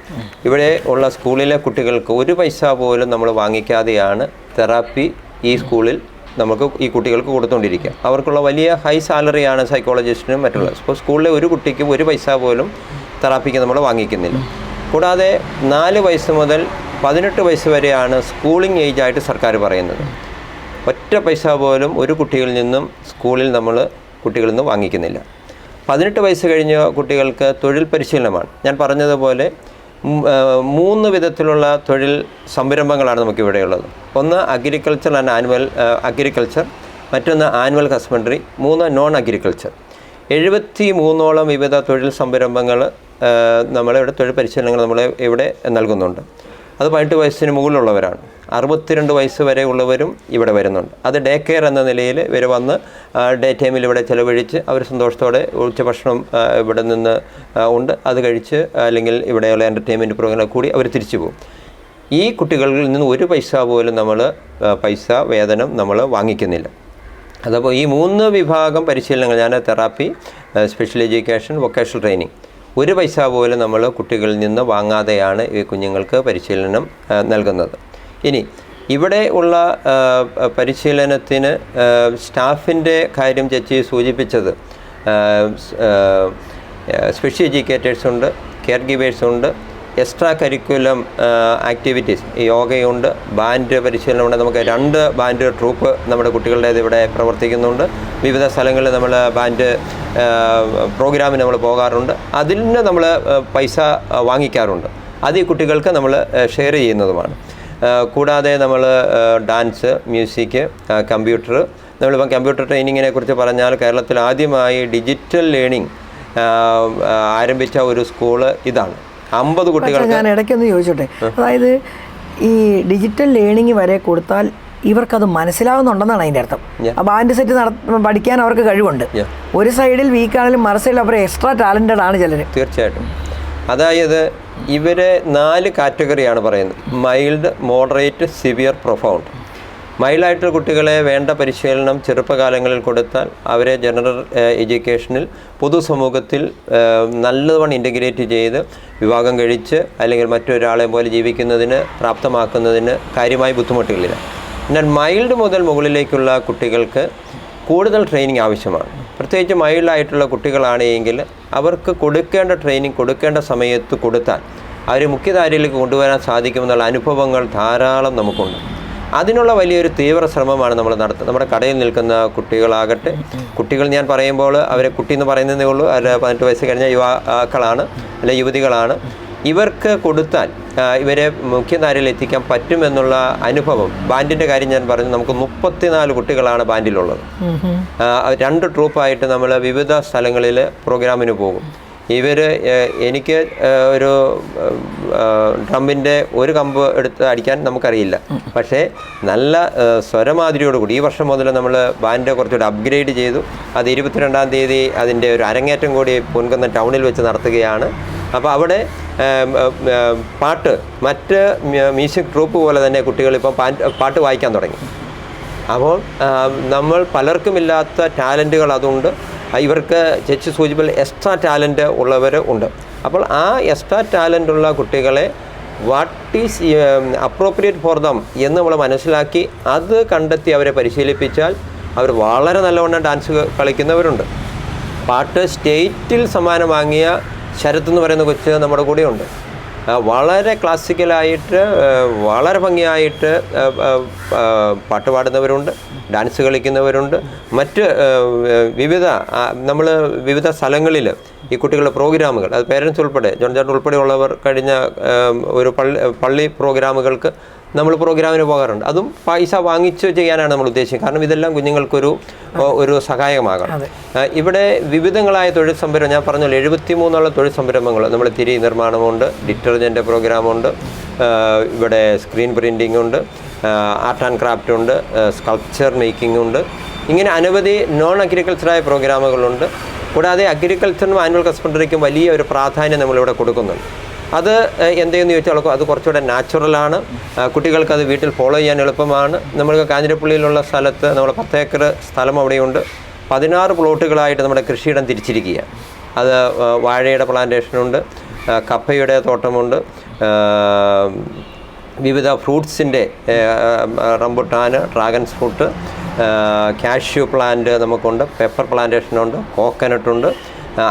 ഇവിടെ ഉള്ള സ്കൂളിലെ കുട്ടികൾക്ക് ഒരു പൈസ പോലും നമ്മൾ വാങ്ങിക്കാതെയാണ് തെറാപ്പി ഈ സ്കൂളിൽ നമുക്ക് ഈ കുട്ടികൾക്ക് കൊടുത്തുകൊണ്ടിരിക്കുക. അവർക്കുള്ള വലിയ ഹൈ സാലറിയാണ് സൈക്കോളജിസ്റ്റിനും മറ്റുള്ളത്. അപ്പോൾ സ്കൂളിലെ ഒരു കുട്ടിക്ക് ഒരു പൈസ പോലും തെറാപ്പിക്ക് നമ്മൾ വാങ്ങിക്കുന്നില്ല. കൂടാതെ 4 വയസ്സ് മുതൽ 18 വയസ്സ് വരെയാണ് സ്കൂളിംഗ് ഏജ് ആയിട്ട് സർക്കാർ പറയുന്നത്. ഒറ്റ പൈസ പോലും ഒരു കുട്ടികളിൽ നിന്നും സ്കൂളിൽ നമ്മൾ കുട്ടികളിൽ നിന്ന് വാങ്ങിക്കുന്നില്ല. 18 വയസ്സ് കഴിഞ്ഞ കുട്ടികൾക്ക് തൊഴിൽ പരിശീലനമാണ്. ഞാൻ പറഞ്ഞതുപോലെ 3 വിധത്തിലുള്ള തൊഴിൽ സംരംഭങ്ങളാണ് നമുക്കിവിടെയുള്ളത്. ഒന്ന് അഗ്രികൾച്ചർ ആൻഡ് ആനുവൽ അഗ്രികൾച്ചർ, മറ്റൊന്ന് ആനുവൽ ഹസ്ബൻഡറി, 3 നോൺ അഗ്രികൾച്ചർ. 73ഓളം വിവിധ തൊഴിൽ സംരംഭങ്ങൾ നമ്മളിവിടെ തൊഴിൽ പരിശീലനങ്ങൾ നമ്മൾ ഇവിടെ നൽകുന്നുണ്ട്. അത് 18 വയസ്സിന് മുകളിലുള്ളവരാണ്. 62 വയസ്സ് വരെ ഉള്ളവരും ഇവിടെ വരുന്നുണ്ട്. അത് ഡേ കെയർ എന്ന നിലയിൽ ഇവർ വന്ന് ഡേ ടൈമിൽ ഇവിടെ ചിലവഴിച്ച് അവർ സന്തോഷത്തോടെ ഉച്ചഭക്ഷണം ഇവിടെ നിന്ന് ഉണ്ട്, അത് കഴിച്ച് അല്ലെങ്കിൽ ഇവിടെയുള്ള എൻ്റർടൈൻമെൻറ്റ് പ്രോഗ്രാം കൂടി അവർ തിരിച്ചു പോകും. ഈ കുട്ടികളിൽ നിന്ന് ഒരു പൈസ പോലും നമ്മൾ വേതനം നമ്മൾ വാങ്ങിക്കുന്നില്ല. അതപ്പോൾ ഈ 3 വിഭാഗം പരിശീലനങ്ങൾ, ഞാൻ therapy, special education, vocational training, ഒരു പൈസ പോലും നമ്മൾ കുട്ടികളിൽ നിന്ന് വാങ്ങാതെയാണ് ഈ കുഞ്ഞുങ്ങൾക്ക് പരിശീലനം നൽകുന്നത്. ഇനി ഇവിടെ ഉള്ള പരിശീലനത്തിന് സ്റ്റാഫിൻ്റെ കാര്യം ചേച്ചി സൂചിപ്പിച്ചത്, സ്പെഷ്യൽ എഡ്യൂക്കേറ്റേഴ്സുണ്ട്, കെയർ ഗിവേഴ്സുണ്ട്, എക്സ്ട്രാ കരിക്കുലം ആക്ടിവിറ്റീസ്, യോഗയുണ്ട്, ബാൻഡ് പരിശീലനമുണ്ട്. നമുക്ക് 2 ബാൻഡ് ട്രൂപ്പ് നമ്മുടെ കുട്ടികളുടേത് ഇവിടെ പ്രവർത്തിക്കുന്നുണ്ട്. വിവിധ സ്ഥലങ്ങളിൽ നമ്മൾ ബാൻഡ് പ്രോഗ്രാമിന് നമ്മൾ പോകാറുണ്ട്. അതിന് നമ്മൾ പൈസ വാങ്ങിക്കാറുണ്ട്. അത് ഈ കുട്ടികൾക്ക് നമ്മൾ ഷെയർ ചെയ്യുന്നതുമാണ്. കൂടാതെ നമ്മൾ ഡാൻസ്, മ്യൂസിക്, കമ്പ്യൂട്ടർ, നമ്മളിപ്പം കമ്പ്യൂട്ടർ ട്രെയിനിങ്ങിനെ കുറിച്ച് പറഞ്ഞാൽ കേരളത്തിൽ ആദ്യമായി ഡിജിറ്റൽ ലേണിംഗ് ആരംഭിച്ച ഒരു സ്കൂള് ഇതാണ്. 50 കുട്ടികൾക്ക്. ഞാൻ ഇടയ്ക്കൊന്ന് ചോദിച്ചോട്ടെ, അതായത് ഈ ഡിജിറ്റൽ ലേണിംഗ് വരെ കൊടുത്താൽ ഇവർക്കത് മനസ്സിലാവുന്നുണ്ടെന്നാണ് അതിൻ്റെ അർത്ഥം. ബാൻഡ് സെറ്റ് പഠിക്കാൻ അവർക്ക് കഴിവുണ്ട്. ഒരു സൈഡിൽ വീക്കാണെങ്കിലും മറു സൈഡിൽ അവർ എക്സ്ട്രാ ടാലൻറ്റഡ് ആണ് ചിലർ. തീർച്ചയായിട്ടും. അതായത് ഇവരെ 4 കാറ്റഗറിയാണ് പറയുന്നത്: മൈൽഡ്, മോഡറേറ്റ്, സിവിയർ, പ്രൊഫൗണ്ട്. മൈൽഡായിട്ടുള്ള കുട്ടികളെ വേണ്ട പരിശീലനം ചെറുപ്പകാലങ്ങളിൽ കൊടുത്താൽ അവരെ ജനറൽ എഡ്യൂക്കേഷനിൽ പൊതുസമൂഹത്തിൽ നല്ലവണ്ണം ഇൻ്റഗ്രേറ്റ് ചെയ്ത് വിവാഹം കഴിച്ച് അല്ലെങ്കിൽ മറ്റൊരാളെ പോലെ ജീവിക്കുന്നതിന് പ്രാപ്തമാക്കുന്നതിന് കാര്യമായ ബുദ്ധിമുട്ടുകളില്ല. എന്നാൽ മൈൽഡ് മുതൽ മുകളിലേക്കുള്ള കുട്ടികൾക്ക് കൂടുതൽ ട്രെയിനിങ് ആവശ്യമാണ്. പ്രത്യേകിച്ച് മൈൽഡായിട്ടുള്ള കുട്ടികളാണ് എങ്കിൽ അവർക്ക് കൊടുക്കേണ്ട ട്രെയിനിങ് കൊടുക്കേണ്ട സമയത്ത് കൊടുത്താൽ അവർ മുഖ്യധാരയിലേക്ക് കൊണ്ടുവരാൻ സാധിക്കുമെന്നുള്ള അനുഭവങ്ങൾ ധാരാളം നമുക്കുണ്ട്. അതിനുള്ള വലിയൊരു തീവ്ര ശ്രമമാണ് നമ്മൾ നടത്തുന്നത്. നമ്മുടെ കടയിൽ നിൽക്കുന്ന കുട്ടികളാകട്ടെ, കുട്ടികൾ ഞാൻ പറയുമ്പോൾ അവരെ കുട്ടി എന്ന് പറയുന്നതേ ഉള്ളൂ, അവർ 18 വയസ്സ് കഴിഞ്ഞ യുവാക്കളാണ് അല്ലെ യുവതികളാണ്. ഇവർക്ക് കൊടുത്താൽ ഇവരെ മുഖ്യധാരയിൽ എത്തിക്കാൻ പറ്റുമെന്നുള്ള അനുഭവം. ബാൻഡിൻ്റെ കാര്യം ഞാൻ പറഞ്ഞു, നമുക്ക് 34 കുട്ടികളാണ് ബാൻഡിലുള്ളത്. 2 ട്രൂപ്പായിട്ട് നമ്മൾ വിവിധ സ്ഥലങ്ങളിൽ പ്രോഗ്രാമിന് പോകും. ഇവർ എനിക്ക് ഒരു ഡ്രമ്മിൻ്റെ ഒരു കമ്പ് എടുത്ത് അടിക്കാൻ നമുക്കറിയില്ല, പക്ഷേ നല്ല സ്വരമാതിരിയോടുകൂടി ഈ വർഷം മുതൽ നമ്മൾ ബാൻഡ് കുറച്ചുകൂടി അപ്ഗ്രേഡ് ചെയ്തു. അത് 22-ാം തീയതി അതിൻ്റെ ഒരു അരങ്ങേറ്റം കൂടി പൊൻകുന്നം ടൗണിൽ വെച്ച് നടത്തുകയാണ്. അപ്പോൾ അവിടെ പാട്ട് മറ്റ് മ്യൂസിക് ട്രൂപ്പ് പോലെ തന്നെ കുട്ടികളിപ്പം പാട്ട് വായിക്കാൻ തുടങ്ങി. അപ്പോൾ നമ്മൾ പലർക്കുമില്ലാത്ത ടാലൻറ്റുകൾ അതുണ്ട്. ഇവർക്ക് ചേച്ചി സൂചിപ്പിൽ എക്സ്ട്രാ ടാലൻറ്റ് ഉള്ളവർ ഉണ്ട്. അപ്പോൾ ആ എക്സ്ട്രാ ടാലൻ്റ് ഉള്ള കുട്ടികളെ what is appropriate for them എന്ന് നമ്മൾ മനസ്സിലാക്കി അത് കണ്ടെത്തി അവരെ പരിശീലിപ്പിച്ചാൽ അവർ വളരെ നല്ലവണ്ണം ഡാൻസ് കളിക്കുന്നവരുണ്ട്. പാട്ട് സ്റ്റേറ്റിൽ സമ്മാനം വാങ്ങിയ ശരത് എന്ന് പറയുന്ന കൊച്ച് നമ്മുടെ കൂടെയുണ്ട്. വളരെ ക്ലാസിക്കലായിട്ട് വളരെ ഭംഗിയായിട്ട് പാട്ട് പാടുന്നവരുണ്ട്, ഡാൻസ് കളിക്കുന്നവരുണ്ട്. മറ്റ് വിവിധ സ്ഥലങ്ങളിൽ ഈ കുട്ടികളുടെ പ്രോഗ്രാമുകൾ, അത് പേരൻസ് ഉൾപ്പെടെ ജോൺ ചേട്ടൻ ഉൾപ്പെടെയുള്ളവർ കഴിഞ്ഞ ഒരു പള്ളി പ്രോഗ്രാമുകൾക്ക് നമ്മൾ പ്രോഗ്രാമിന് പോകാറുണ്ട്. അതും പൈസ വാങ്ങിച്ച് ചെയ്യാനാണ് നമ്മൾ ഉദ്ദേശിക്കുന്നത്. കാരണം ഇതെല്ലാം കുഞ്ഞുങ്ങൾക്കൊരു സഹായകമാകണം. ഇവിടെ വിവിധങ്ങളായ തൊഴിൽ സംരംഭം ഞാൻ പറഞ്ഞല്ലോ, 73 തൊഴിൽ സംരംഭങ്ങൾ. നമ്മൾ തിരി നിർമ്മാണമുണ്ട്, ഡിറ്റർജൻ്റ് പ്രോഗ്രാമുണ്ട്, ഇവിടെ സ്ക്രീൻ പ്രിൻറ്റിംഗ് ഉണ്ട്, ആർട്ട് ആൻഡ് ക്രാഫ്റ്റ് ഉണ്ട്, സ്കൾപ്ചർ മേക്കിംഗ് ഉണ്ട്. ഇങ്ങനെ അനവധി നോൺ അഗ്രികൾച്ചറായ പ്രോഗ്രാമുകളുണ്ട്. കൂടാതെ അഗ്രികൾച്ചറിനും ആനുവൽ ഹസ്ബൻഡറിക്കും വലിയ ഒരു പ്രാധാന്യം നമ്മളിവിടെ കൊടുക്കുന്നുണ്ട്. അത് എന്തെന്ന് ചോദിച്ചാൽ അത് കുറച്ചുകൂടെ നാച്ചുറലാണ്. കുട്ടികൾക്ക് അത് വീട്ടിൽ ഫോളോ ചെയ്യാൻ എളുപ്പമാണ്. നമ്മൾക്ക് കാഞ്ഞിരപ്പള്ളിയിലുള്ള സ്ഥലത്ത് നമ്മൾ 10 ഏക്കർ സ്ഥലം അവിടെയുണ്ട്. 16 പ്ലോട്ടുകളായിട്ട് നമ്മുടെ കൃഷിയിടം തിരിച്ചിരിക്കുകയാണ്. അത് വാഴയുടെ പ്ലാന്റേഷനുണ്ട്, കപ്പയുടെ തോട്ടമുണ്ട്, വിവിധ ഫ്രൂട്ട്സിൻ്റെ rambutan, dragons fruit, cashew plant നമുക്കുണ്ട്, പെപ്പർ പ്ലാന്റേഷനുണ്ട്, കോക്കനട്ടുണ്ട്,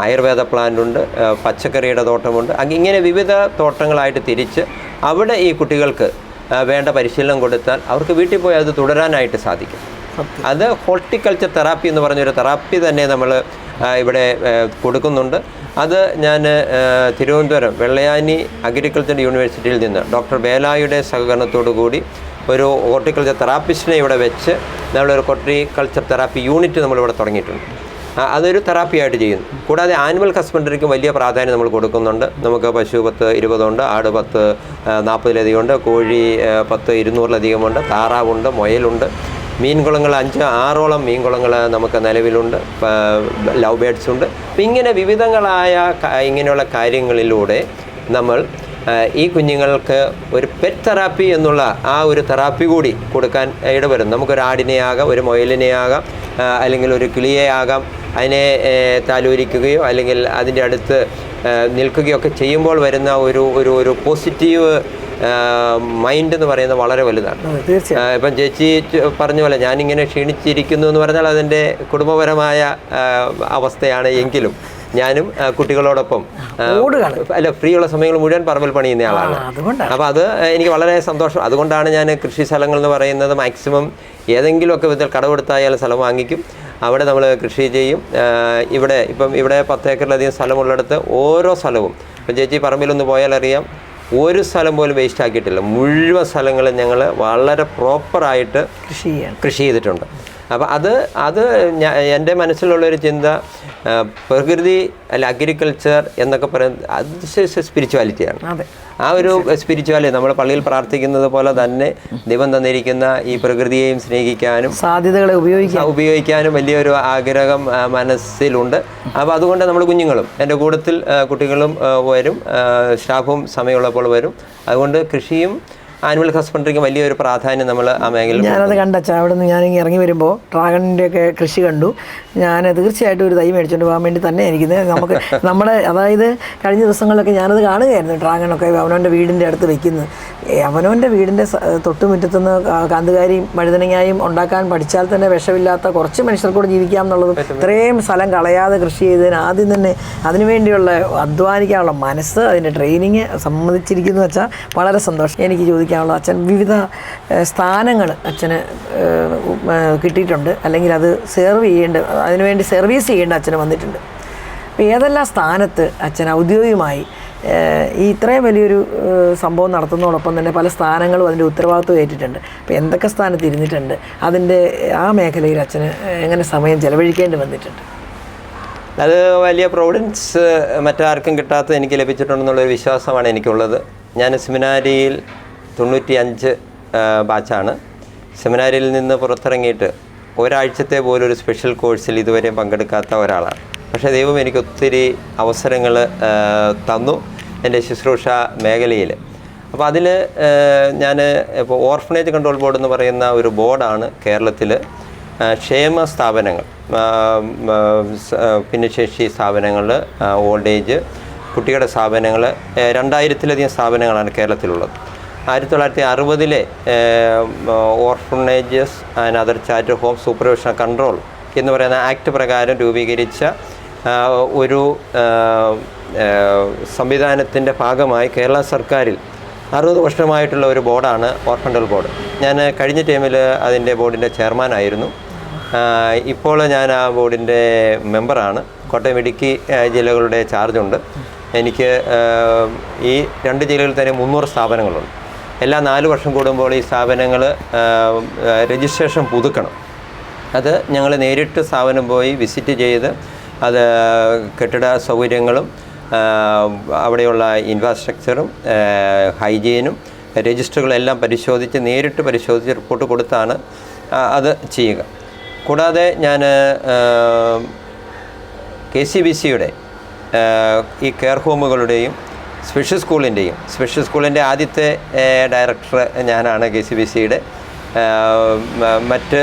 ആയുർവേദ പ്ലാന്റ് ഉണ്ട്, പച്ചക്കറിയുടെ തോട്ടമുണ്ട്. ഇങ്ങനെ വിവിധ തോട്ടങ്ങളായിട്ട് തിരിച്ച് അവിടെ ഈ കുട്ടികൾക്ക് വേണ്ട പരിശീലനം കൊടുത്താൽ അവർക്ക് വീട്ടിൽ പോയി അത് തുടരാനായിട്ട് സാധിക്കും. അത് ഹോർട്ടിക്കൾച്ചർ തെറാപ്പി എന്ന് പറഞ്ഞൊരു തെറാപ്പി തന്നെ നമ്മൾ ഇവിടെ കൊടുക്കുന്നുണ്ട്. അത് ഞാൻ തിരുവനന്തപുരം വെള്ളയാനി അഗ്രികൾച്ചർ യൂണിവേഴ്സിറ്റിയിൽ നിന്ന് ഡോക്ടർ ബേലായുടെ സഹകരണത്തോടു കൂടി ഒരു ഹോർട്ടിക്കൾച്ചർ തെറാപ്പിസ്റ്റിനെ ഇവിടെ വെച്ച് നമ്മളൊരു ഹോർട്ടിക്കൾച്ചർ തെറാപ്പി യൂണിറ്റ് നമ്മളിവിടെ തുടങ്ങിയിട്ടുണ്ട്. അതൊരു തെറാപ്പിയായിട്ട് ചെയ്യുന്നു. കൂടാതെ ആനിമൽ ഹസ്ബൻഡറിക്ക് വലിയ പ്രാധാന്യം നമ്മൾ കൊടുക്കുന്നുണ്ട്. നമുക്ക് പശു 10-20 ഉണ്ട്, ആട് 10-40 ഉണ്ട്, കോഴി 10-200 ഉണ്ട്, താറാവുണ്ട്, മുയലുണ്ട്, മീൻകുളങ്ങൾ 5-6 മീൻകുളങ്ങൾ നമുക്ക് നിലവിലുണ്ട്, ലവ് ബേഡ്സ് ഉണ്ട്. അപ്പം ഇങ്ങനെ വിവിധങ്ങളായ ഇങ്ങനെയുള്ള കാര്യങ്ങളിലൂടെ നമ്മൾ ഈ കുഞ്ഞുങ്ങൾക്ക് ഒരു പെറ്റ് തെറാപ്പി എന്നുള്ള ആ ഒരു തെറാപ്പി കൂടി കൊടുക്കാൻ ഇടവരും. നമുക്കൊരു ആടിനെയാകാം, ഒരു മുയലിനെയാകാം, അല്ലെങ്കിൽ ഒരു കിളിയെയാകാം. അതിനെ താലോലിക്കുകയോ അല്ലെങ്കിൽ അതിൻ്റെ അടുത്ത് നിൽക്കുകയോ ഒക്കെ ചെയ്യുമ്പോൾ വരുന്ന ഒരു പോസിറ്റീവ് മൈൻഡ് എന്ന് പറയുന്നത് വളരെ വലുതാണ്. ഇപ്പം ചേച്ചി പറഞ്ഞ പോലെ ഞാനിങ്ങനെ ക്ഷീണിച്ചിരിക്കുന്നു എന്ന് പറഞ്ഞാൽ അതിൻ്റെ കുടുംബപരമായ അവസ്ഥയാണ്. എങ്കിലും ഞാനും കുട്ടികളോടൊപ്പം ഫ്രീ ഉള്ള സമയങ്ങൾ മുഴുവൻ പറമ്പിൽ പണിയുന്ന ആളാണ്. അപ്പോൾ അത് എനിക്ക് വളരെ സന്തോഷം. അതുകൊണ്ടാണ് ഞാൻ കൃഷി സ്ഥലങ്ങൾ എന്ന് പറയുന്നത് മാക്സിമം ഏതെങ്കിലുമൊക്കെ വിധത്തിൽ കടമെടുത്തായാലും സ്ഥലം വാങ്ങിക്കും, അവിടെ നമ്മൾ കൃഷി ചെയ്യും. ഇവിടെ 10 ഏക്കറിലധികം സ്ഥലമുള്ളിടത്ത് ഓരോ സ്ഥലവും ഇപ്പം ചേച്ചി പറമ്പിലൊന്ന് പോയാൽ അറിയാം, ഒരു സ്ഥലം പോലും വേസ്റ്റ് ആക്കിയിട്ടില്ല. മുഴുവൻ സ്ഥലങ്ങളും ഞങ്ങൾ വളരെ പ്രോപ്പറായിട്ട് കൃഷി ചെയ്തിട്ടുണ്ട്. അപ്പോൾ അത് എൻ്റെ മനസ്സിലുള്ളൊരു ചിന്ത, പ്രകൃതി അല്ല അഗ്രികൾച്ചർ എന്നൊക്കെ പറയുന്നത് അത് സ്പിരിച്വാലിറ്റിയാണ്. ആ ഒരു സ്പിരിച്വാലിറ്റി നമ്മൾ പള്ളിയിൽ പ്രാർത്ഥിക്കുന്നത് പോലെ തന്നെ ദൈവം തന്നിരിക്കുന്ന ഈ പ്രകൃതിയെയും സ്നേഹിക്കാനും സാധ്യതകളെ ഉപയോഗിക്കാനും വലിയൊരു ആഗ്രഹം മനസ്സിലുണ്ട്. അപ്പോൾ അതുകൊണ്ട് നമ്മൾ കുഞ്ഞുങ്ങളും എൻ്റെ കൂട്ടത്തിൽ കുട്ടികളും വരും, സ്റ്റാഫും സമയമുള്ളപ്പോൾ വരും. അതുകൊണ്ട് കൃഷിയും ആനിമൽ ഹസ്ബൻഡറിക്ക് വലിയൊരു പ്രാധാന്യം നമ്മൾ ആ മേഖലയിൽ. ഞാനത് കണ്ടച്ചാ അവിടെ നിന്ന് ഞാനിങ്ങനെ ഇറങ്ങി വരുമ്പോൾ ഡ്രാഗണിൻ്റെ ഒക്കെ കൃഷി കണ്ടു. ഞാൻ തീർച്ചയായിട്ടും ഒരു തൈ മേടിച്ചുകൊണ്ട് പോകാൻ വേണ്ടി തന്നെ ഇരിക്കുന്നത്. നമ്മുടെ അതായത് കഴിഞ്ഞ ദിവസങ്ങളിലൊക്കെ ഞാനത് കാണുകയായിരുന്നു. ഡ്രാഗണൊക്കെ അവനവൻ്റെ വീടിൻ്റെ അടുത്ത് വെക്കുന്നത്. അവനവൻ്റെ വീടിൻ്റെ തൊട്ടുമുറ്റത്തുനിന്ന് കാന്തുകാരിയും വഴുതനങ്ങായും ഉണ്ടാക്കാൻ പഠിച്ചാൽ തന്നെ വിഷമില്ലാത്ത കുറച്ച് മനുഷ്യർക്കൂടെ ജീവിക്കാം എന്നുള്ളതും, ഇത്രയും സ്ഥലം കളയാതെ കൃഷി ചെയ്തതിന് ആദ്യം തന്നെ അതിനുവേണ്ടിയുള്ള അധ്വാനിക്കാനുള്ള മനസ്സ്, അതിൻ്റെ ട്രെയിനിങ് സമ്മതിച്ചിരിക്കുന്നു വെച്ചാൽ വളരെ സന്തോഷം. എനിക്ക് ചോദിക്കാനുള്ള, അച്ഛൻ വിവിധ സ്ഥാനങ്ങൾ അച്ഛന് കിട്ടിയിട്ടുണ്ട്, അല്ലെങ്കിൽ അത് അതിനുവേണ്ടി സർവീസ് ചെയ്യേണ്ട അച്ഛന് വന്നിട്ടുണ്ട്. അപ്പോൾ ഏതെല്ലാം സ്ഥാനത്ത് അച്ഛൻ ഔദ്യോഗികമായി ഈ ഇത്രയും വലിയൊരു സംഭവം നടത്തുന്നതോടൊപ്പം തന്നെ പല സ്ഥാനങ്ങളും അതിൻ്റെ ഉത്തരവാദിത്വം ഏറ്റിട്ടുണ്ട്. അപ്പോൾ എന്തൊക്കെ സ്ഥാനത്ത് ഇരുന്നിട്ടുണ്ട്, അതിൻ്റെ ആ മേഖലയിൽ അച്ഛന് എങ്ങനെ സമയം ചെലവഴിക്കേണ്ടി വന്നിട്ടുണ്ട്? അത് വലിയ പ്രൗഡൻസ് മറ്റാർക്കും കിട്ടാത്തത് എനിക്ക് ലഭിച്ചിട്ടുണ്ടെന്നുള്ളൊരു വിശ്വാസമാണ് എനിക്കുള്ളത്. ഞാൻ സെമിനാരിയിൽ 95 ബാച്ചാണ്. സെമിനാരിയിൽ നിന്ന് പുറത്തിറങ്ങിയിട്ട് ഒരാഴ്ചത്തെ പോലും ഒരു സ്പെഷ്യൽ കോഴ്സിൽ ഇതുവരെ പങ്കെടുക്കാത്ത ഒരാളാണ്. പക്ഷേ ദൈവം എനിക്ക് ഒത്തിരി അവസരങ്ങൾ തന്നു. എൻ്റെ ശുശ്രൂഷ മേഖലയിൽ. അപ്പോൾ അതിൽ ഞാൻ ഇപ്പോൾ ഓർഫനേജ് കൺട്രോൾ ബോർഡ് എന്ന് പറയുന്ന ഒരു ബോർഡാണ് കേരളത്തിൽ ക്ഷേമ സ്ഥാപനങ്ങൾ, ഭിന്നശേഷി സ്ഥാപനങ്ങൾ, ഓൾഡ് ഏജ് കുട്ടികളുടെ സ്ഥാപനങ്ങൾ, 2000-ലധികം സ്ഥാപനങ്ങളാണ് കേരളത്തിലുള്ളത്. 1960-ലെ orphanages and other charitable home supervision control എന്ന് പറയുന്ന ആക്ട് പ്രകാരം രൂപീകരിച്ച ഒരു സംവിധാനത്തിൻ്റെ ഭാഗമായി കേരള സർക്കാരിൽ 60 വർഷമായിട്ടുള്ള ഒരു ബോർഡാണ് ഓർഫൻ കൺട്രോൾ ബോർഡ്. ഞാൻ കഴിഞ്ഞ ടൈമിൽ അതിൻ്റെ ബോർഡിൻ്റെ ചെയർമാനായിരുന്നു. ഇപ്പോൾ ഞാൻ ആ ബോർഡിൻ്റെ മെമ്പറാണ്. കോട്ടയം, ഇടുക്കി ജില്ലകളുടെ ചാർജുണ്ട് എനിക്ക്. ഈ 2 ജില്ലകളിൽ തന്നെ 300 സ്ഥാപനങ്ങളുണ്ട്. എല്ലാ 4 വർഷം കൂടുമ്പോൾ ഈ സ്ഥാപനങ്ങൾ രജിസ്ട്രേഷൻ പുതുക്കണം. അത് ഞങ്ങൾ നേരിട്ട് സ്ഥാപനം പോയി വിസിറ്റ് ചെയ്ത് അത് കെട്ടിട സൗകര്യങ്ങളും അവിടെയുള്ള ഇൻഫ്രാസ്ട്രക്ചറും ഹൈജീനും രജിസ്റ്ററുകളെല്ലാം നേരിട്ട് പരിശോധിച്ച് റിപ്പോർട്ട് കൊടുത്താണ് അത് ചെയ്യുക. കൂടാതെ ഞാൻ KCBCയുടെ ഈ കെയർ ഹോമുകളുടെയും സ്പെഷ്യൽ സ്കൂളിൻ്റെ ആദ്യത്തെ ഡയറക്ടർ ഞാനാണ്. KCBCയുടെ മറ്റ്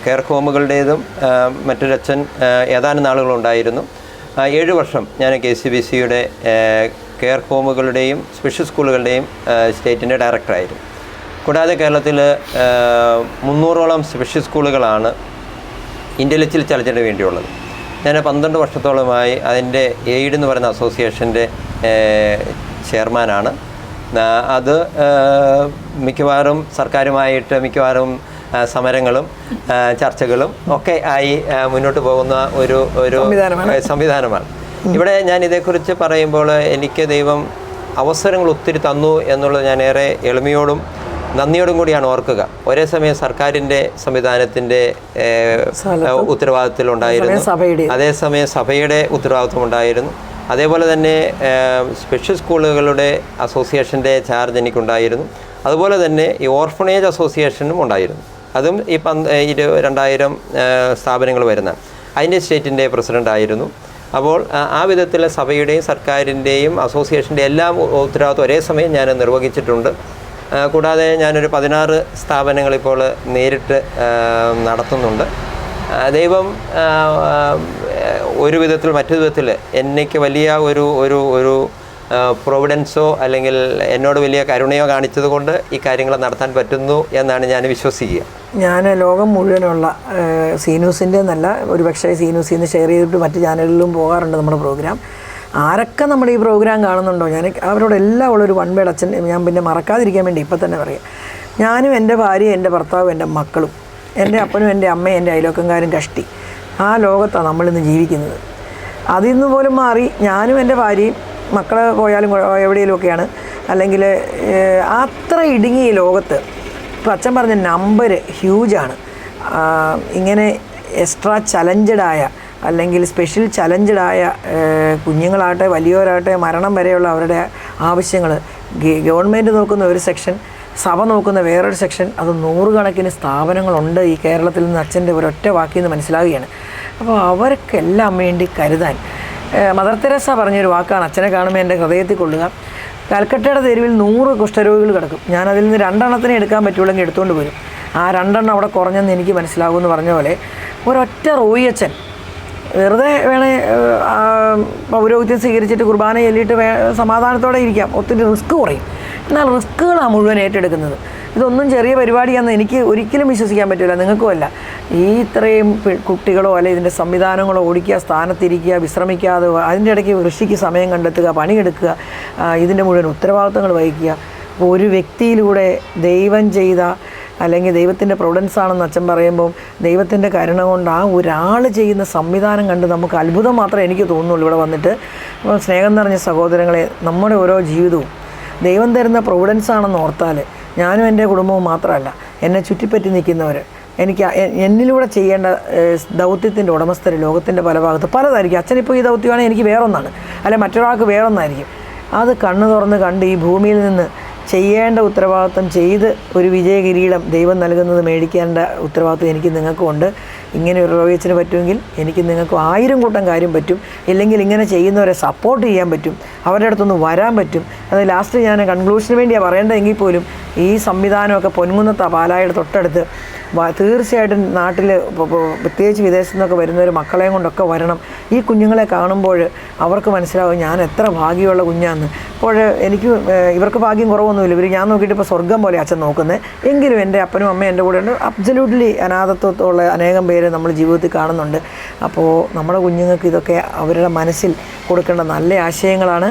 കെയർ ഹോമുകളുടേതും മറ്റൊരച്ഛൻ ഏതാനും നാളുകളുണ്ടായിരുന്നു. 7 വർഷം ഞാൻ KCBCയുടെ കെയർ ഹോമുകളുടെയും സ്പെഷ്യൽ സ്കൂളുകളുടെയും സ്റ്റേറ്റിൻ്റെ ഡയറക്ടറായിരുന്നു. കൂടാതെ കേരളത്തിൽ 300ഓളം സ്പെഷ്യൽ സ്കൂളുകളാണ് ഇൻ്റലക്ച്വൽ ചലഞ്ചിന് വേണ്ടിയുള്ളത്. ഞാൻ 12 വർഷത്തോളമായി അതിൻ്റെ എയ്ഡ് എന്ന് പറയുന്ന അസോസിയേഷൻ്റെ ചെയർമാനാണ്. അത് മിക്കവാറും സർക്കാരുമായിട്ട് സമരങ്ങളും ചർച്ചകളും ഒക്കെ ആയി മുന്നോട്ട് പോകുന്ന ഒരു സംവിധാനമാണ്. ഇവിടെ ഞാൻ ഇതേക്കുറിച്ച് പറയുമ്പോൾ എനിക്ക് ദൈവം അവസരങ്ങൾ ഒത്തിരി തന്നു എന്നുള്ളത് ഞാൻ ഏറെ എളിമയോടും നന്ദിയോടും കൂടിയാണ് ഓർക്കുക. ഒരേ സമയം സർക്കാരിൻ്റെ സംവിധാനത്തിൻ്റെ ഉത്തരവാദിത്തത്തിലുണ്ടായിരുന്നു, അതേസമയം സഭയുടെ ഉത്തരവാദിത്വമുണ്ടായിരുന്നു. അതേപോലെ തന്നെ സ്പെഷ്യൽ സ്കൂളുകളുടെ അസോസിയേഷൻ്റെ ചാർജ് എനിക്കുണ്ടായിരുന്നു. അതുപോലെ തന്നെ ഈ ഓർഫനേജ് അസോസിയേഷനും ഉണ്ടായിരുന്നു. അതും ഈ 2000 സ്ഥാപനങ്ങൾ വരുന്ന അതിൻ്റെ സ്റ്റേറ്റിൻ്റെ പ്രസിഡൻ്റായിരുന്നു. അപ്പോൾ ആ വിധത്തിൽ സഭയുടെയും സർക്കാരിൻ്റെയും അസോസിയേഷൻ്റെ എല്ലാം ഉത്തരവാദിത്വം ഒരേ സമയം ഞാൻ നിർവഹിച്ചിട്ടുണ്ട്. കൂടാതെ ഞാനൊരു 16 സ്ഥാപനങ്ങളിപ്പോൾ നേരിട്ട് നടത്തുന്നുണ്ട്. ദൈവം ഒരു വിധത്തിൽ മറ്റൊരു വിധത്തിൽ എനിക്ക് വലിയ ഒരു പ്രൊവിഡൻസോ അല്ലെങ്കിൽ എന്നോട് വലിയ കരുണയോ കാണിച്ചത് കൊണ്ട് ഈ കാര്യങ്ങൾ നടത്താൻ പറ്റുന്നു എന്നാണ് ഞാൻ വിശ്വസിക്കുക. ഞാൻ ലോകം മുഴുവനുള്ള സീനൂസിൻ്റെ എന്നല്ല, ഒരുപക്ഷെ സീനൂസിൽ നിന്ന് ഷെയർ ചെയ്തിട്ട് മറ്റ് ചാനലിലും പോകാറുണ്ട് നമ്മുടെ പ്രോഗ്രാം. ആരൊക്കെ നമ്മുടെ ഈ പ്രോഗ്രാം കാണുന്നുണ്ടോ ഞാൻ അവരോടെല്ലാം ഉള്ളൊരു വൺ വേഡ് അച്ഛൻ ഞാൻ പിന്നെ മറക്കാതിരിക്കാൻ വേണ്ടി ഇപ്പം തന്നെ പറയാം. ഞാനും എൻ്റെ ഭാര്യയും എൻ്റെ ഭർത്താവും എൻ്റെ മക്കളും എൻ്റെ അപ്പനും എൻ്റെ അമ്മയും എൻ്റെ അയൽവക്കംകാരും കഷ്ടി ആ ലോകത്താണ് നമ്മളിന്ന് ജീവിക്കുന്നത്. അതിൽ നിന്ന് പോലും മാറി ഞാനും എൻ്റെ ഭാര്യയും മക്കളെ പോയാലും എവിടെയെങ്കിലുമൊക്കെയാണ്, അല്ലെങ്കിൽ അത്ര ഇടുങ്ങിയ ലോകത്ത് ഇപ്പോൾ അച്ഛൻ പറഞ്ഞ നമ്പർ ഹ്യൂജാണ്. ഇങ്ങനെ എക്സ്ട്രാ ചലഞ്ചഡായ അല്ലെങ്കിൽ സ്പെഷ്യൽ ചലഞ്ചഡായ കുഞ്ഞുങ്ങളാകട്ടെ വലിയവരാകട്ടെ മരണം വരെയുള്ള അവരുടെ ആവശ്യങ്ങൾ ഗവൺമെൻറ് നോക്കുന്ന ഒരു സെക്ഷൻ, സഭ നോക്കുന്ന വേറൊരു സെക്ഷൻ, അത് 100 കണക്കിന് സ്ഥാപനങ്ങളുണ്ട് ഈ കേരളത്തിൽ നിന്ന് അച്ഛൻ്റെ ഒരൊറ്റ വാക്കിൽ നിന്ന് മനസ്സിലാവുകയാണ്. അപ്പോൾ അവർക്കെല്ലാം വേണ്ടി കരുതാൻ മദർ തെരേസ പറഞ്ഞൊരു വാക്കാണ് അച്ഛനെ കാണുമ്പോൾ എൻ്റെ ഹൃദയത്തിൽ കൊള്ളുക. കൽക്കട്ടയുടെ തെരുവിൽ 100 കുഷ്ഠരോഗികൾ കിടക്കും, ഞാനതിൽ നിന്ന് 2 എണ്ണത്തിനെ എടുക്കാൻ പറ്റുള്ളെങ്കിൽ എടുത്തുകൊണ്ട് വരും. ആ 2 എണ്ണം അവിടെ കുറഞ്ഞെന്ന് എനിക്ക് മനസ്സിലാകുമെന്ന് പറഞ്ഞ പോലെ ഒരൊറ്റ റോയിയച്ഛൻ വെറുതെ വേണേ പൗരോഹിത്യം സ്വീകരിച്ചിട്ട് കുർബാന ചൊല്ലിയിട്ട് സമാധാനത്തോടെ ഇരിക്കാം, ഒത്തിരി റിസ്ക് കുറയും. എന്നാൽ റിസ്ക്കുകളാണ് മുഴുവൻ ഏറ്റെടുക്കുന്നത്. ഇതൊന്നും ചെറിയ പരിപാടിയാണെന്ന് എനിക്ക് ഒരിക്കലും വിശ്വസിക്കാൻ പറ്റില്ല, നിങ്ങൾക്കുമല്ല. ഈ ഇത്രയും കുട്ടികളോ അല്ലെ ഇതിൻ്റെ സംവിധാനങ്ങളോ ഓടിക്കുക, സ്ഥാനത്തിരിക്കുക, വിശ്രമിക്കാതെ അതിൻ്റെ ഇടയ്ക്ക് കൃഷിക്ക് സമയം കണ്ടെത്തുക, പണിയെടുക്കുക, ഇതിൻ്റെ മുഴുവൻ ഉത്തരവാദിത്തങ്ങൾ വഹിക്കുക. ഒരു വ്യക്തിയിലൂടെ ദൈവം ചെയ്ത അല്ലെങ്കിൽ ദൈവത്തിൻ്റെ പ്രൊവിഡൻസ് ആണെന്ന് അച്ഛൻ പറയുമ്പോൾ ദൈവത്തിൻ്റെ കരുണ കൊണ്ട് ആ ഒരാൾ ചെയ്യുന്ന സംവിധാനം കണ്ട് നമുക്ക് അത്ഭുതം മാത്രമേ എനിക്ക് തോന്നുന്നുള്ളൂ ഇവിടെ വന്നിട്ട്. അപ്പോൾ സ്നേഹം നിറഞ്ഞ സഹോദരങ്ങളെ, നമ്മുടെ ഓരോ ജീവിതവും ദൈവം തരുന്ന പ്രൊവിഡൻസ് ആണെന്ന് ഓർത്താൽ ഞാനും എൻ്റെ കുടുംബവും മാത്രമല്ല, എന്നെ ചുറ്റിപ്പറ്റി നിൽക്കുന്നവർ, എനിക്ക് എന്നിലൂടെ ചെയ്യേണ്ട ദൗത്യത്തിൻ്റെ ഉടമസ്ഥർ ലോകത്തിൻ്റെ പല ഭാഗത്ത് പലതായിരിക്കും. അച്ഛനിപ്പോൾ ഈ ദൗത്യമാണെങ്കിൽ എനിക്ക് വേറൊന്നാണ്, അല്ലെ മറ്റൊരാൾക്ക് വേറൊന്നായിരിക്കും. അത് കണ്ണു തുറന്ന് കണ്ട് ഈ ഭൂമിയിൽ നിന്ന് ചെയ്യേണ്ട ഉത്തരവാദിത്വം ചെയ്ത് ഒരു വിജയകിരീടം ദൈവം നൽകുന്നത് മേടിക്കേണ്ട ഉത്തരവാദിത്വം എനിക്ക് നിങ്ങൾക്കുമുണ്ട്. ഇങ്ങനെ ഒരു റോയിച്ചിന് പറ്റുമെങ്കിൽ എനിക്ക് നിങ്ങൾക്ക് 1000 കൂട്ടം കാര്യം പറ്റും. ഇല്ലെങ്കിൽ ഇങ്ങനെ ചെയ്യുന്നവരെ സപ്പോർട്ട് ചെയ്യാൻ പറ്റും, അവരുടെ അടുത്തൊന്ന് വരാൻ പറ്റും. അത് ലാസ്റ്റ് ഞാൻ കൺക്ലൂഷന് വേണ്ടിയാണ് പറയേണ്ടതെങ്കിൽ പോലും ഈ സംവിധാനമൊക്കെ പൊൻകുന്നത്താണ്, പാലായുടെ തൊട്ടടുത്ത്. തീർച്ചയായിട്ടും നാട്ടിൽ പ്രത്യേകിച്ച് വിദേശത്തു നിന്നൊക്കെ വരുന്നവർ മക്കളെയും കൊണ്ടൊക്കെ വരണം. ഈ കുഞ്ഞുങ്ങളെ കാണുമ്പോൾ അവർക്ക് മനസ്സിലാവും ഞാൻ എത്ര ഭാഗ്യമുള്ള കുഞ്ഞാന്ന്. അപ്പോൾ എനിക്ക് ഇവർക്ക് ഭാഗ്യം കുറവൊന്നുമില്ല. ഇവർ ഞാൻ നോക്കിയിട്ട് ഇപ്പോൾ സ്വർഗ്ഗം പോലെ അച്ഛൻ നോക്കുന്നത്. എങ്കിലും എൻ്റെ അപ്പനും അമ്മയും എൻ്റെ കൂടെ ഉണ്ട്. അബ്സല്യൂട്ട്ലി അനാഥത്വമുള്ള അനേകം പേര് നമ്മൾ ജീവിതത്തിൽ കാണുന്നുണ്ട്. അപ്പോൾ നമ്മുടെ കുഞ്ഞുങ്ങൾക്ക് ഇതൊക്കെ അവരുടെ മനസ്സിൽ കൊടുക്കേണ്ട നല്ല ആശയങ്ങളാണ്.